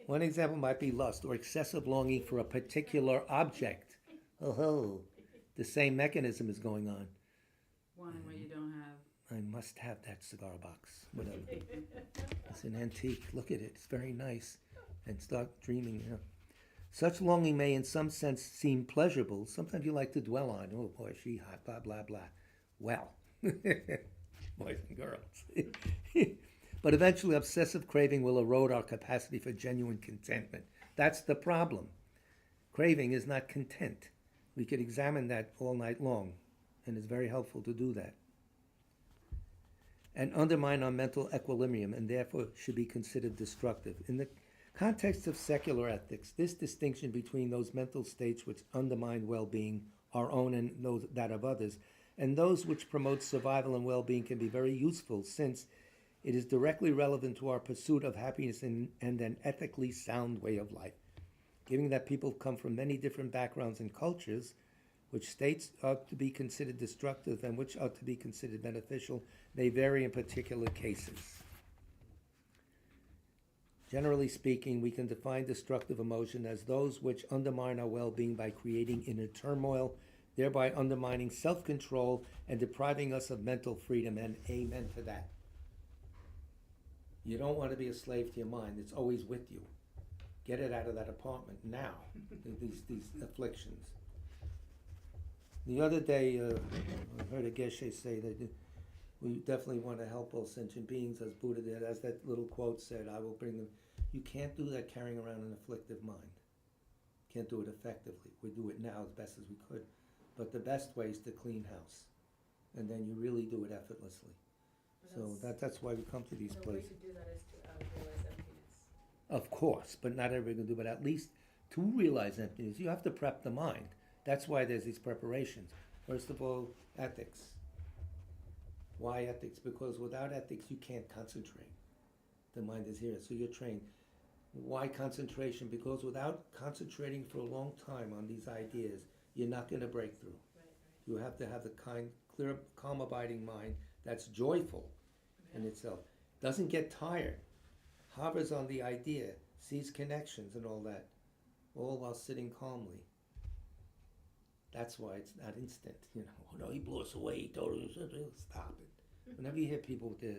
One example might be lust or excessive longing for a particular object. Oh, the same mechanism is going on. Wanting what you don't have. I must have that cigar box, whatever. It's an antique. Look at it. It's very nice. And start dreaming. Such longing may in some sense seem pleasurable. Sometimes you like to dwell on, oh boy, she hot, blah, blah, blah. Well, boys and girls. But eventually, obsessive craving will erode our capacity for genuine contentment. That's the problem. Craving is not content. We could examine that all night long, and it's very helpful to do that. And undermine our mental equilibrium, and therefore should be considered destructive. In the context of secular ethics, this distinction between those mental states which undermine well-being, our own and that of others, and those which promote survival and well-being can be very useful, since it is directly relevant to our pursuit of happiness and an ethically sound way of life. Given that people come from many different backgrounds and cultures, which states are to be considered destructive and which are to be considered beneficial, may vary in particular cases. Generally speaking, we can define destructive emotion as those which undermine our well-being by creating inner turmoil, thereby undermining self-control and depriving us of mental freedom, and amen to that. You don't want to be a slave to your mind. It's always with you. Get it out of that apartment now, these afflictions. The other day, I heard a Geshe say that we definitely want to help all sentient beings, as Buddha did, as that little quote said, I will bring them. You can't do that carrying around an afflictive mind. Can't do it effectively. We do it now as best as we could. But the best way is to clean house. And then you really do it effortlessly. So that's why we come to these The way places. to do that is to realize emptiness. Of course, but not everybody can do, but at least to realize emptiness, you have to prep the mind. That's why there's these preparations. First of all, ethics. Why ethics? Because without ethics, you can't concentrate. The mind is here, so you're trained. Why concentration? Because without concentrating for a long time on these ideas, you're not going to break through. Right. You have to have the kind, clear, calm, abiding mind that's joyful in itself. Doesn't get tired. Hovers on the idea, sees connections and all that, all while sitting calmly. That's why it's not instant. You know, oh no, he blew us away. He told us, stop it. Whenever you hear people with the,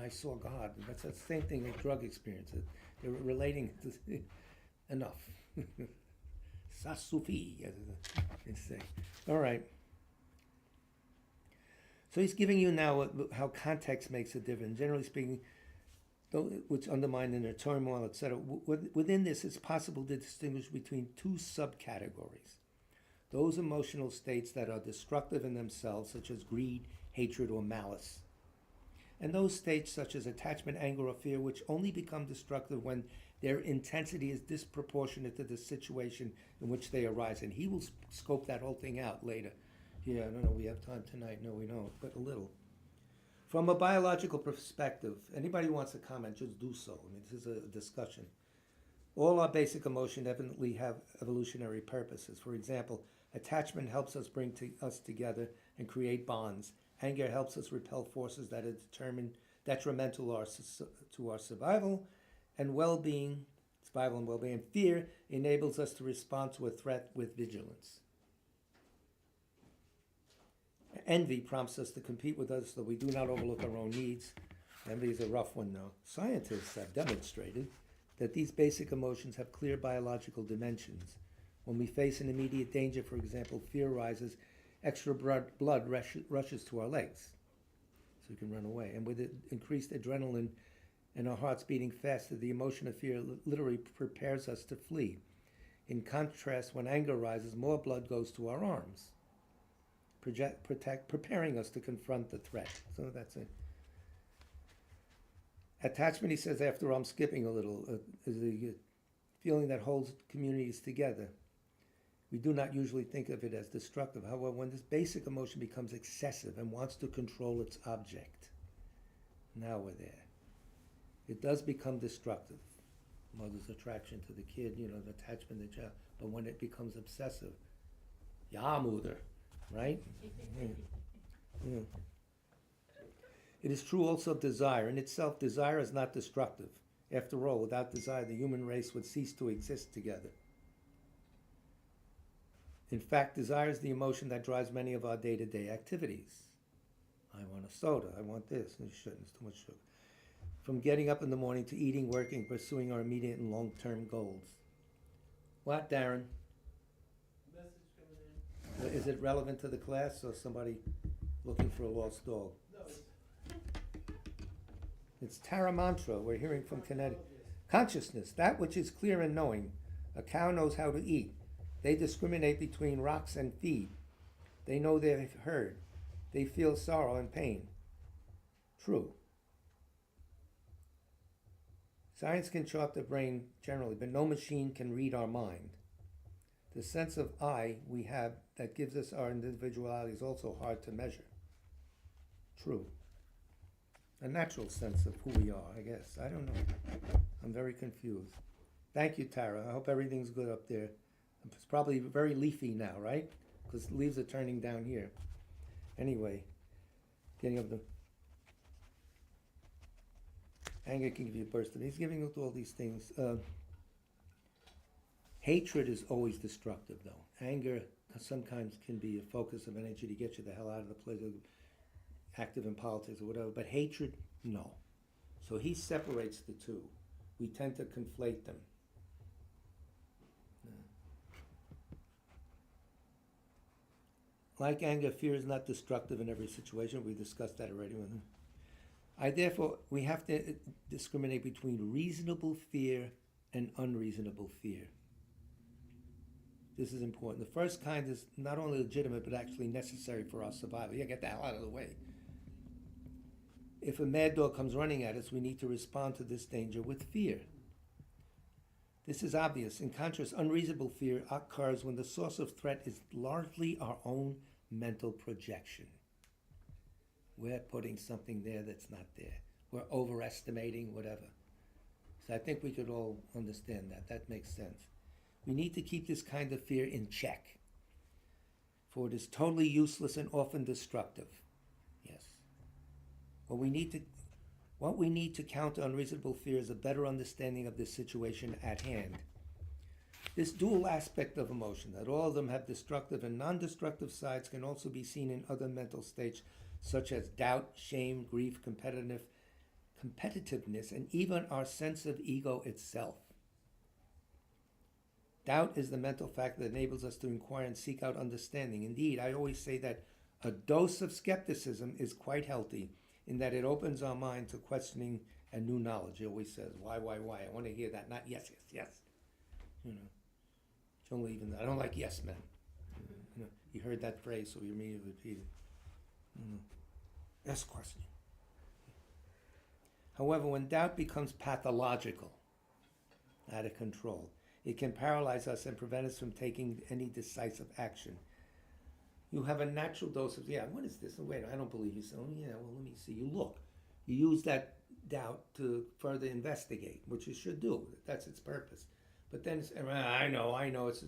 I saw God, that's the same thing with drug experience. They're relating to enough. Sasufi, as they say. All right. So he's giving you now how context makes a difference. Generally speaking, which undermine inner turmoil, etc. Within this, it's possible to distinguish between two subcategories. Those emotional states that are destructive in themselves, such as greed, hatred, or malice. And those states such as attachment, anger, or fear, which only become destructive when their intensity is disproportionate to the situation in which they arise. And he will scope that whole thing out later. Yeah, I don't know, we have time tonight. No, we don't, but a little. From a biological perspective, anybody who wants to comment, just do so. I mean, this is a discussion. All our basic emotions evidently have evolutionary purposes. For example, attachment helps us bring us together and create bonds. Anger helps us repel forces that are detrimental to our survival and well-being. Survival and well-being. And fear enables us to respond to a threat with vigilance. Envy prompts us to compete with others so we do not overlook our own needs. Envy is a rough one, though. Scientists have demonstrated that these basic emotions have clear biological dimensions. When we face an immediate danger, for example, fear rises, extra blood rushes to our legs, so we can run away. And with increased adrenaline and our hearts beating faster, the emotion of fear literally prepares us to flee. In contrast, when anger rises, more blood goes to our arms, preparing us to confront the threat. So that's it. Attachment, he says, after all, I'm skipping a little, is the feeling that holds communities together. We do not usually think of it as destructive. However, when this basic emotion becomes excessive and wants to control its object, now we're there. It does become destructive. Mother's attraction to the kid, the attachment to the child. But when it becomes obsessive, Yamuther, right? Yeah. It is true also of desire. In itself, desire is not destructive. After all, without desire, the human race would cease to exist together. In fact, desire is the emotion that drives many of our day-to-day activities. I want a soda. I want this. It shouldn't. It's too much sugar. From getting up in the morning to eating, working, pursuing our immediate and long-term goals. What, Darren? Message coming in. Is it relevant to the class or somebody looking for a lost dog? No, It's Tara Mantra. We're hearing from Connecticut. Consciousness, that which is clear and knowing. A cow knows how to eat. They discriminate between rocks and feed. They know their herd. They feel sorrow and pain. True. Science can chart the brain generally, but no machine can read our mind. The sense of I we have that gives us our individuality is also hard to measure. True. A natural sense of who we are, I guess. I don't know. I'm very confused. Thank you, Tara. I hope everything's good up there. It's probably very leafy now, right? Because the leaves are turning down here. Anyway, getting up the anger can give you a burst of. He's giving us all these things. Hatred is always destructive, though. Anger sometimes can be a focus of energy to get you the hell out of the place, active in politics or whatever. But hatred, no. So he separates the two. We tend to conflate them. Like anger, fear is not destructive in every situation. We discussed that already with him. Therefore, we have to discriminate between reasonable fear and unreasonable fear. This is important. The first kind is not only legitimate, but actually necessary for our survival. Yeah, get the hell out of the way. If a mad dog comes running at us, we need to respond to this danger with fear. This is obvious. In contrast, unreasonable fear occurs when the source of threat is largely our own mental projection. We're putting something there that's not there. We're overestimating whatever. So I think we could all understand that. That makes sense. We need to keep this kind of fear in check, for it is totally useless and often destructive. Yes. What we need to counter unreasonable fear is a better understanding of the situation at hand. This dual aspect of emotion, that all of them have destructive and non-destructive sides, can also be seen in other mental states such as doubt, shame, grief, competitiveness, and even our sense of ego itself. Doubt is the mental factor that enables us to inquire and seek out understanding. Indeed, I always say that a dose of skepticism is quite healthy in that it opens our mind to questioning and new knowledge. It always says, why? I want to hear that, not yes. You know, it's only even that. I don't like yes men. You know, you heard that phrase, so you immediately repeat it. Yes question. However, when doubt becomes pathological, out of control, it can paralyze us and prevent us from taking any decisive action. You have a natural dose of, what is this? Oh, wait, I don't believe you. So, well, let me see. You look. You use that doubt to further investigate, which you should do. That's its purpose. But then it's, I know. It's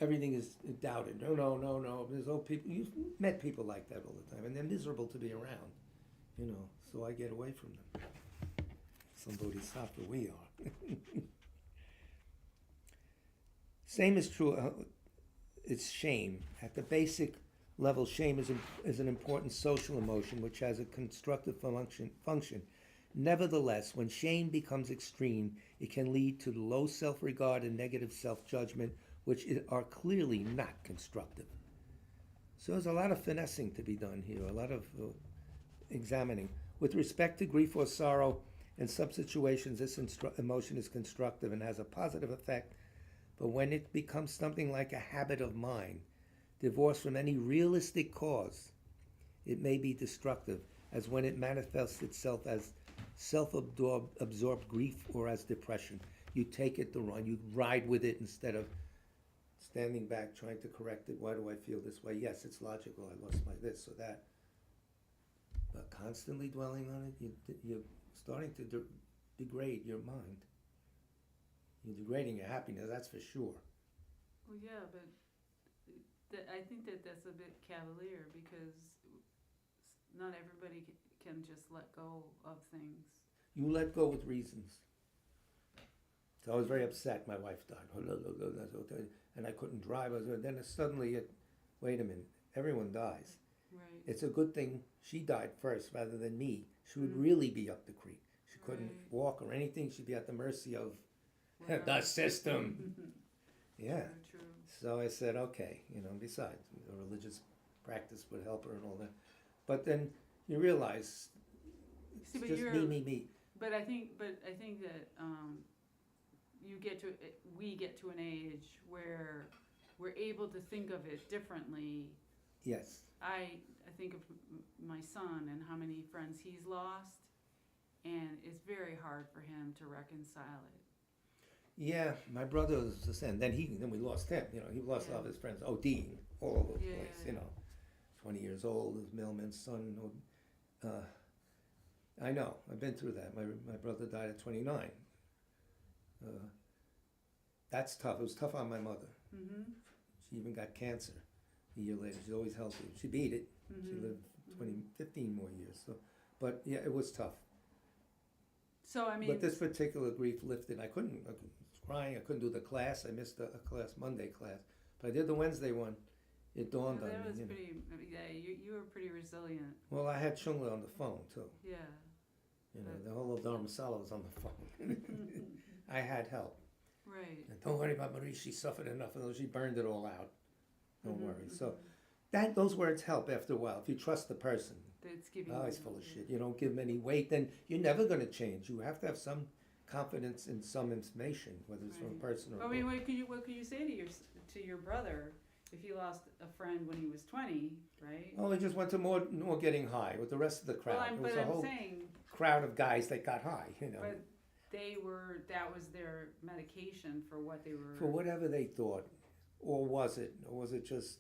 everything is doubted. No. There's old people. You've met people like that all the time, and they're miserable to be around. So I get away from them. Some bodhisattva we are. Same is true. It's shame. At the basic level, shame is an important social emotion which has a constructive function. Nevertheless, when shame becomes extreme, it can lead to low self-regard and negative self-judgment, which are clearly not constructive. So there's a lot of finessing to be done here, a lot of examining. With respect to grief or sorrow, in some situations this emotion is constructive and has a positive effect. But when it becomes something like a habit of mind, divorced from any realistic cause, it may be destructive, as when it manifests itself as self-absorbed grief or as depression. You take it the wrong, you ride with it instead of standing back, trying to correct it. Why do I feel this way? Yes, it's logical. I lost my this or that. But constantly dwelling on it, you're starting to degrade your mind. You're degrading your happiness, that's for sure. Well, yeah, but I think that's a bit cavalier because not everybody can just let go of things. You let go with reasons. So I was very upset. My wife died, and I couldn't drive. Then suddenly, wait a minute, everyone dies. Right. It's a good thing she died first rather than me. She would really be up the creek. She couldn't walk or anything. She'd be at the mercy of the system. Yeah. True. So I said, okay, besides, a religious practice would help her and all that. But then you realize See, It's but just you're- me. But I think that we get to an age where we're able to think of it differently. Yes. I think of my son and how many friends he's lost, and it's very hard for him to reconcile it. Yeah, my brother was the same. Then we lost him. You know, he lost a lot of his friends ODing all over the place. You know, 20 years old, his mailman's son. I know. I've been through that. My brother died at 29. That's tough. It was tough on my mother. Mm-hmm. She even got cancer a year later. She's always healthy. She beat it. Mm-hmm. She lived 15 more years. So, but yeah, it was tough. So I mean, But this particular grief lifted. I was crying. I couldn't do the class. I missed a class, Monday class. But I did the Wednesday one. It dawned on that me. was You know. pretty. Yeah, you were pretty resilient. Well, I had Shungla on the phone too. Yeah. You know, the whole of Dharmasala was on the phone. I had help. Right. And don't worry about Marie. She suffered enough, and she burned it all out. Don't worry. Mm-hmm. So those words help after a while. If you trust the person. It's giving. Oh, he's full of shit. You don't give him any weight, then you're never going to change. You have to have some confidence in some information, whether it's from a person or. I mean, what could you say to your brother if he lost a friend when he was 20, right? Well, he just went to more getting high with the rest of the crowd. Well, It was a whole saying, crowd of guys that got high. You know, but that was their medication for what they were. for whatever they thought, or was it just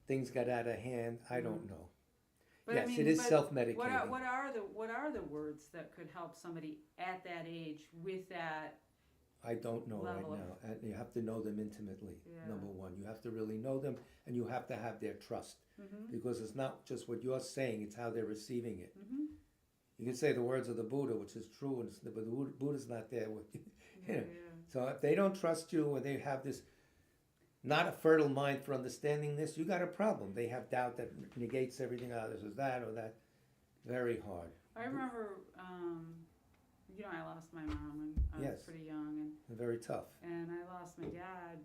things got out of hand? I don't know. But yes, I mean, it is but self-medicating. What are the words that could help somebody at that age with that? I don't know right level of- now. And you have to know them intimately, Yeah. number one. You have to really know them, and you have to have their trust. Mm-hmm. Because it's not just what you're saying, it's how they're receiving it. Mm-hmm. You can say the words of the Buddha, which is true, but the Buddha's not there with you. Yeah, So if they don't trust you, or they have this not a fertile mind for understanding this, you got a problem. They have doubt that negates everything. This is that or that. Very hard. I remember, I lost my mom when I was Yes. pretty young, And very tough. and I lost my dad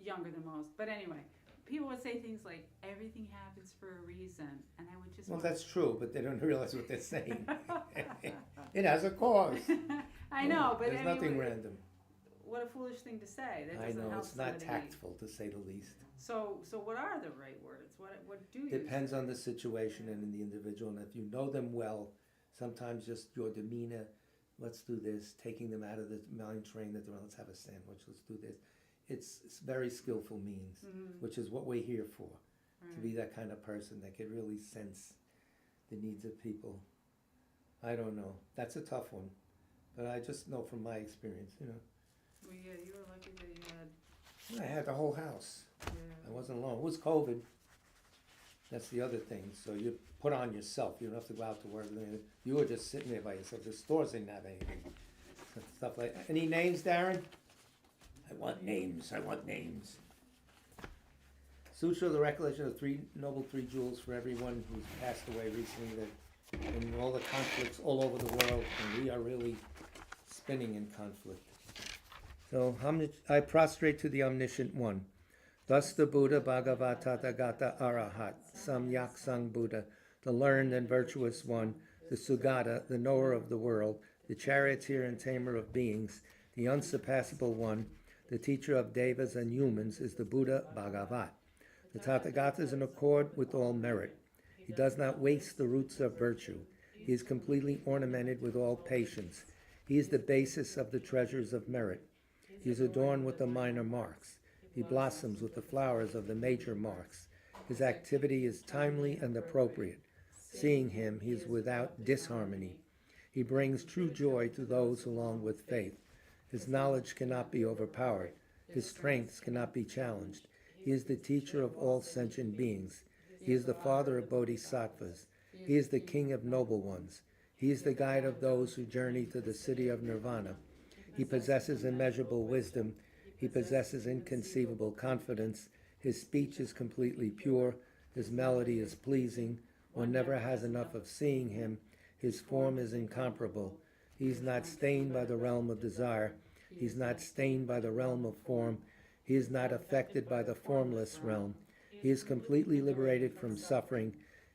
younger than most. But anyway, people would say things like, everything happens for a reason, and I would just Well, want that's true, but they don't realize what they're saying. It has a cause. I know, but There's I mean, nothing random. what a foolish thing to say. That I doesn't know, help it's not somebody. tactful, to say the least. So what are the right words? What do you Depends say? on the situation and in the individual, and if you know them well, sometimes just your demeanor, let's do this, taking them out of the mind train that they're on, let's have a sandwich, let's do this. It's very skillful means, Mhm. which is what we're here for, to Right. be that kind of person that can really sense the needs of people. I don't know. That's a tough one, but I just know from my experience, Well, yeah, you were lucky that you had. I had the whole house. I Yeah. wasn't alone. It was COVID. That's the other thing. So you put on yourself. You don't have to go out to work. You were just sitting there by yourself. The stores didn't have anything. Stuff like that. Any names, Darren? I want names. Sutra, the recollection of three jewels for everyone who's passed away recently, and all the conflicts all over the world, and we are really spinning in conflict. So I prostrate to the omniscient one. Thus the Buddha, Bhagavata, Tathagata, Arahat, Samyak Sang Buddha, the learned and virtuous one, the Sugata, the knower of the world, the charioteer and tamer of beings, the unsurpassable one, the teacher of devas and humans, is the Buddha Bhagavat. The Tathagata is in accord with all merit. He does not waste the roots of virtue. He is completely ornamented with all patience. He is the basis of the treasures of merit. He is adorned with the minor marks. He blossoms with the flowers of the major marks. His activity is timely and appropriate. Seeing him, he is without disharmony. He brings true joy to those along with faith. His knowledge cannot be overpowered. His strengths cannot be challenged. He is the teacher of all sentient beings. He is the father of bodhisattvas. He is the king of noble ones. He is the guide of those who journey to the city of nirvana. He possesses immeasurable wisdom. He possesses inconceivable confidence. His speech is completely pure. His melody is pleasing. One never has enough of seeing him. His form is incomparable. He is not stained by the realm of desire. He is not stained by the realm of form. He is not affected by the formless realm. He is completely liberated from suffering.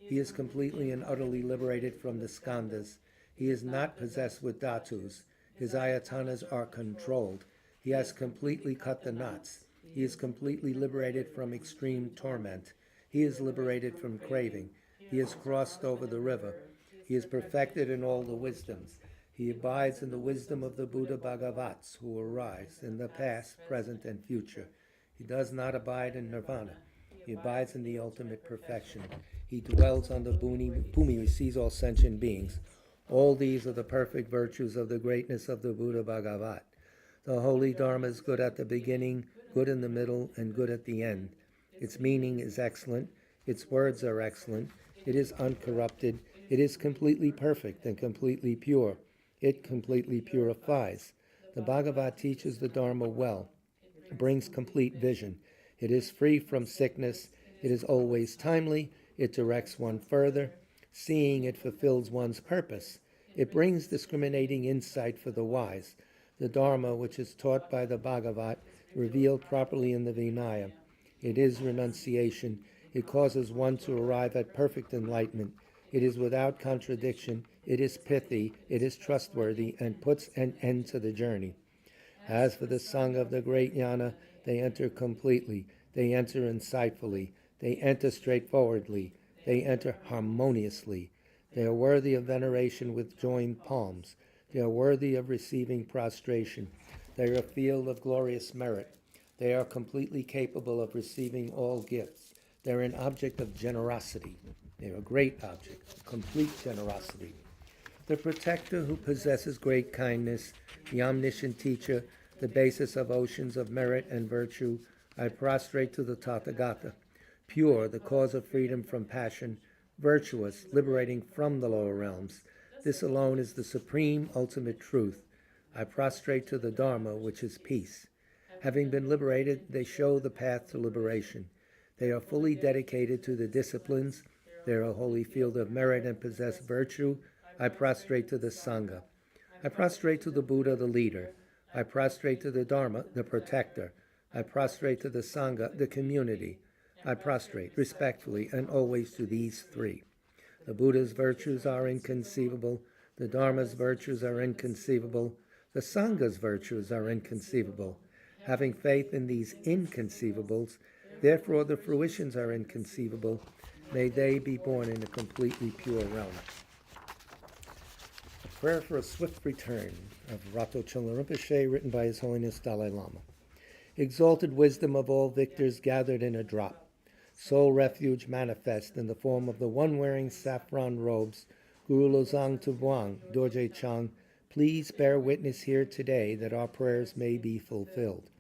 He is completely and utterly liberated from the skandhas. He is not possessed with dhatus. His ayatanas are controlled. He has completely cut the knots. He is completely liberated from extreme torment. He is liberated from craving. He has crossed over the river. He is perfected in all the wisdoms. He abides in the wisdom of the Buddha Bhagavats who arise in the past, present, and future. He does not abide in nirvana. He abides in the ultimate perfection. He dwells on the Bhumi, he sees all sentient beings. All these are the perfect virtues of the greatness of the Buddha Bhagavat. The holy Dharma is good at the beginning, good in the middle, and good at the end. Its meaning is excellent. Its words are excellent. It is uncorrupted. It is completely perfect and completely pure. It completely purifies. The Bhagavat teaches the Dharma well. It brings complete vision. It is free from sickness. It is always timely. It directs one further. Seeing, it fulfills one's purpose. It brings discriminating insight for the wise. The Dharma, which is taught by the Bhagavat, revealed properly in the Vinaya. It is renunciation. It causes one to arrive at perfect enlightenment. It is without contradiction. It is pithy. It is trustworthy and puts an end to the journey. As for the Sangha of the great jnana, they enter completely. They enter insightfully. They enter straightforwardly. They enter harmoniously. They are worthy of veneration with joined palms. They are worthy of receiving prostration. They are a field of glorious merit. They are completely capable of receiving all gifts. They are an object of generosity. They are a great object, complete generosity. The protector who possesses great kindness, the omniscient teacher, the basis of oceans of merit and virtue, I prostrate to the Tathagata. Pure, the cause of freedom from passion, virtuous, liberating from the lower realms. This alone is the supreme, ultimate truth. I prostrate to the Dharma, which is peace. Having been liberated, they show the path to liberation. They are fully dedicated to the disciplines. They are a holy field of merit and possess virtue. I prostrate to the Sangha. I prostrate to the Buddha, the leader. I prostrate to the Dharma, the protector. I prostrate to the Sangha, the community. I prostrate respectfully and always to these three. The Buddha's virtues are inconceivable. The Dharma's virtues are inconceivable. The Sangha's virtues are inconceivable. Having faith in these inconceivables, therefore the fruitions are inconceivable. May they be born in a completely pure realm. A prayer for a swift return of Rato Chögyam Rinpoche, written by His Holiness Dalai Lama. Exalted wisdom of all victors gathered in a drop. Sole refuge manifest in the form of the one wearing saffron robes, Guru Lozang Tubuang, Dorje Chang, please bear witness here today that our prayers may be fulfilled.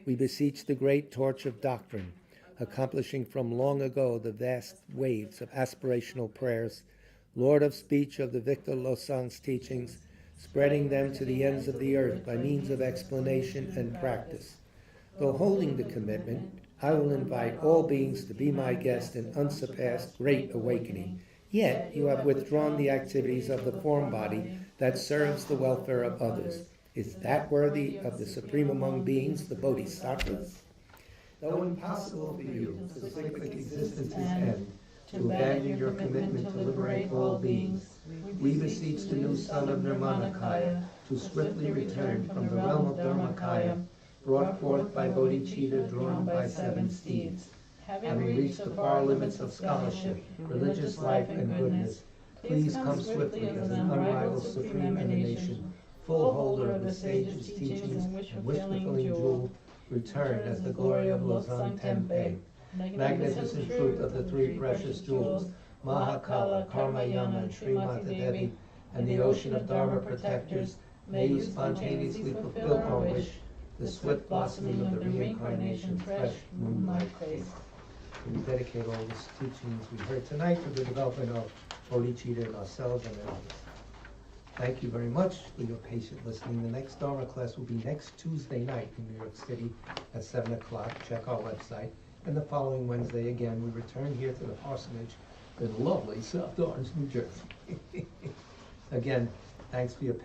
We beseech the great torch of doctrine, accomplishing from long ago the vast waves of aspirational prayers, Lord of speech of the Victor Losang's teachings, spreading them to the ends of the earth by means of explanation and practice. Though holding the commitment, I will invite all beings to be my guest in unsurpassed great awakening. Yet you have withdrawn the activities of the form body that serves the welfare of others. Is that worthy of the supreme among beings, the Bodhisattvas? Though impossible for you to cyclic existence's end, to abandon your commitment to liberate all beings, we beseech the new son of Nirmanakaya to swiftly return from the realm of Dharmakaya, brought forth by Bodhicitta drawn by 7 steeds. Having reached the far limits of scholarship, religious life, and goodness, please come swiftly as an unrivaled supreme emanation, full holder of the sage's teachings and wish-fulfilling jewel, return as the glory of Losang Tenpe, magnificent fruit of the 3 precious jewels, Mahakala, Karmayama, and Srimata Devi, and the ocean of Dharma protectors. May you spontaneously fulfill our wish, the swift blossoming of the reincarnation, fresh moonlight face. We dedicate all these teachings we heard tonight to the development of Bodhicitta in ourselves and others. Thank you very much for your patient listening. The next Dharma class will be next Tuesday night in New York City at 7 o'clock. Check our website. And the following Wednesday, again, we return here to the parsonage in lovely South Orange, New Jersey. Again, thanks for your patience.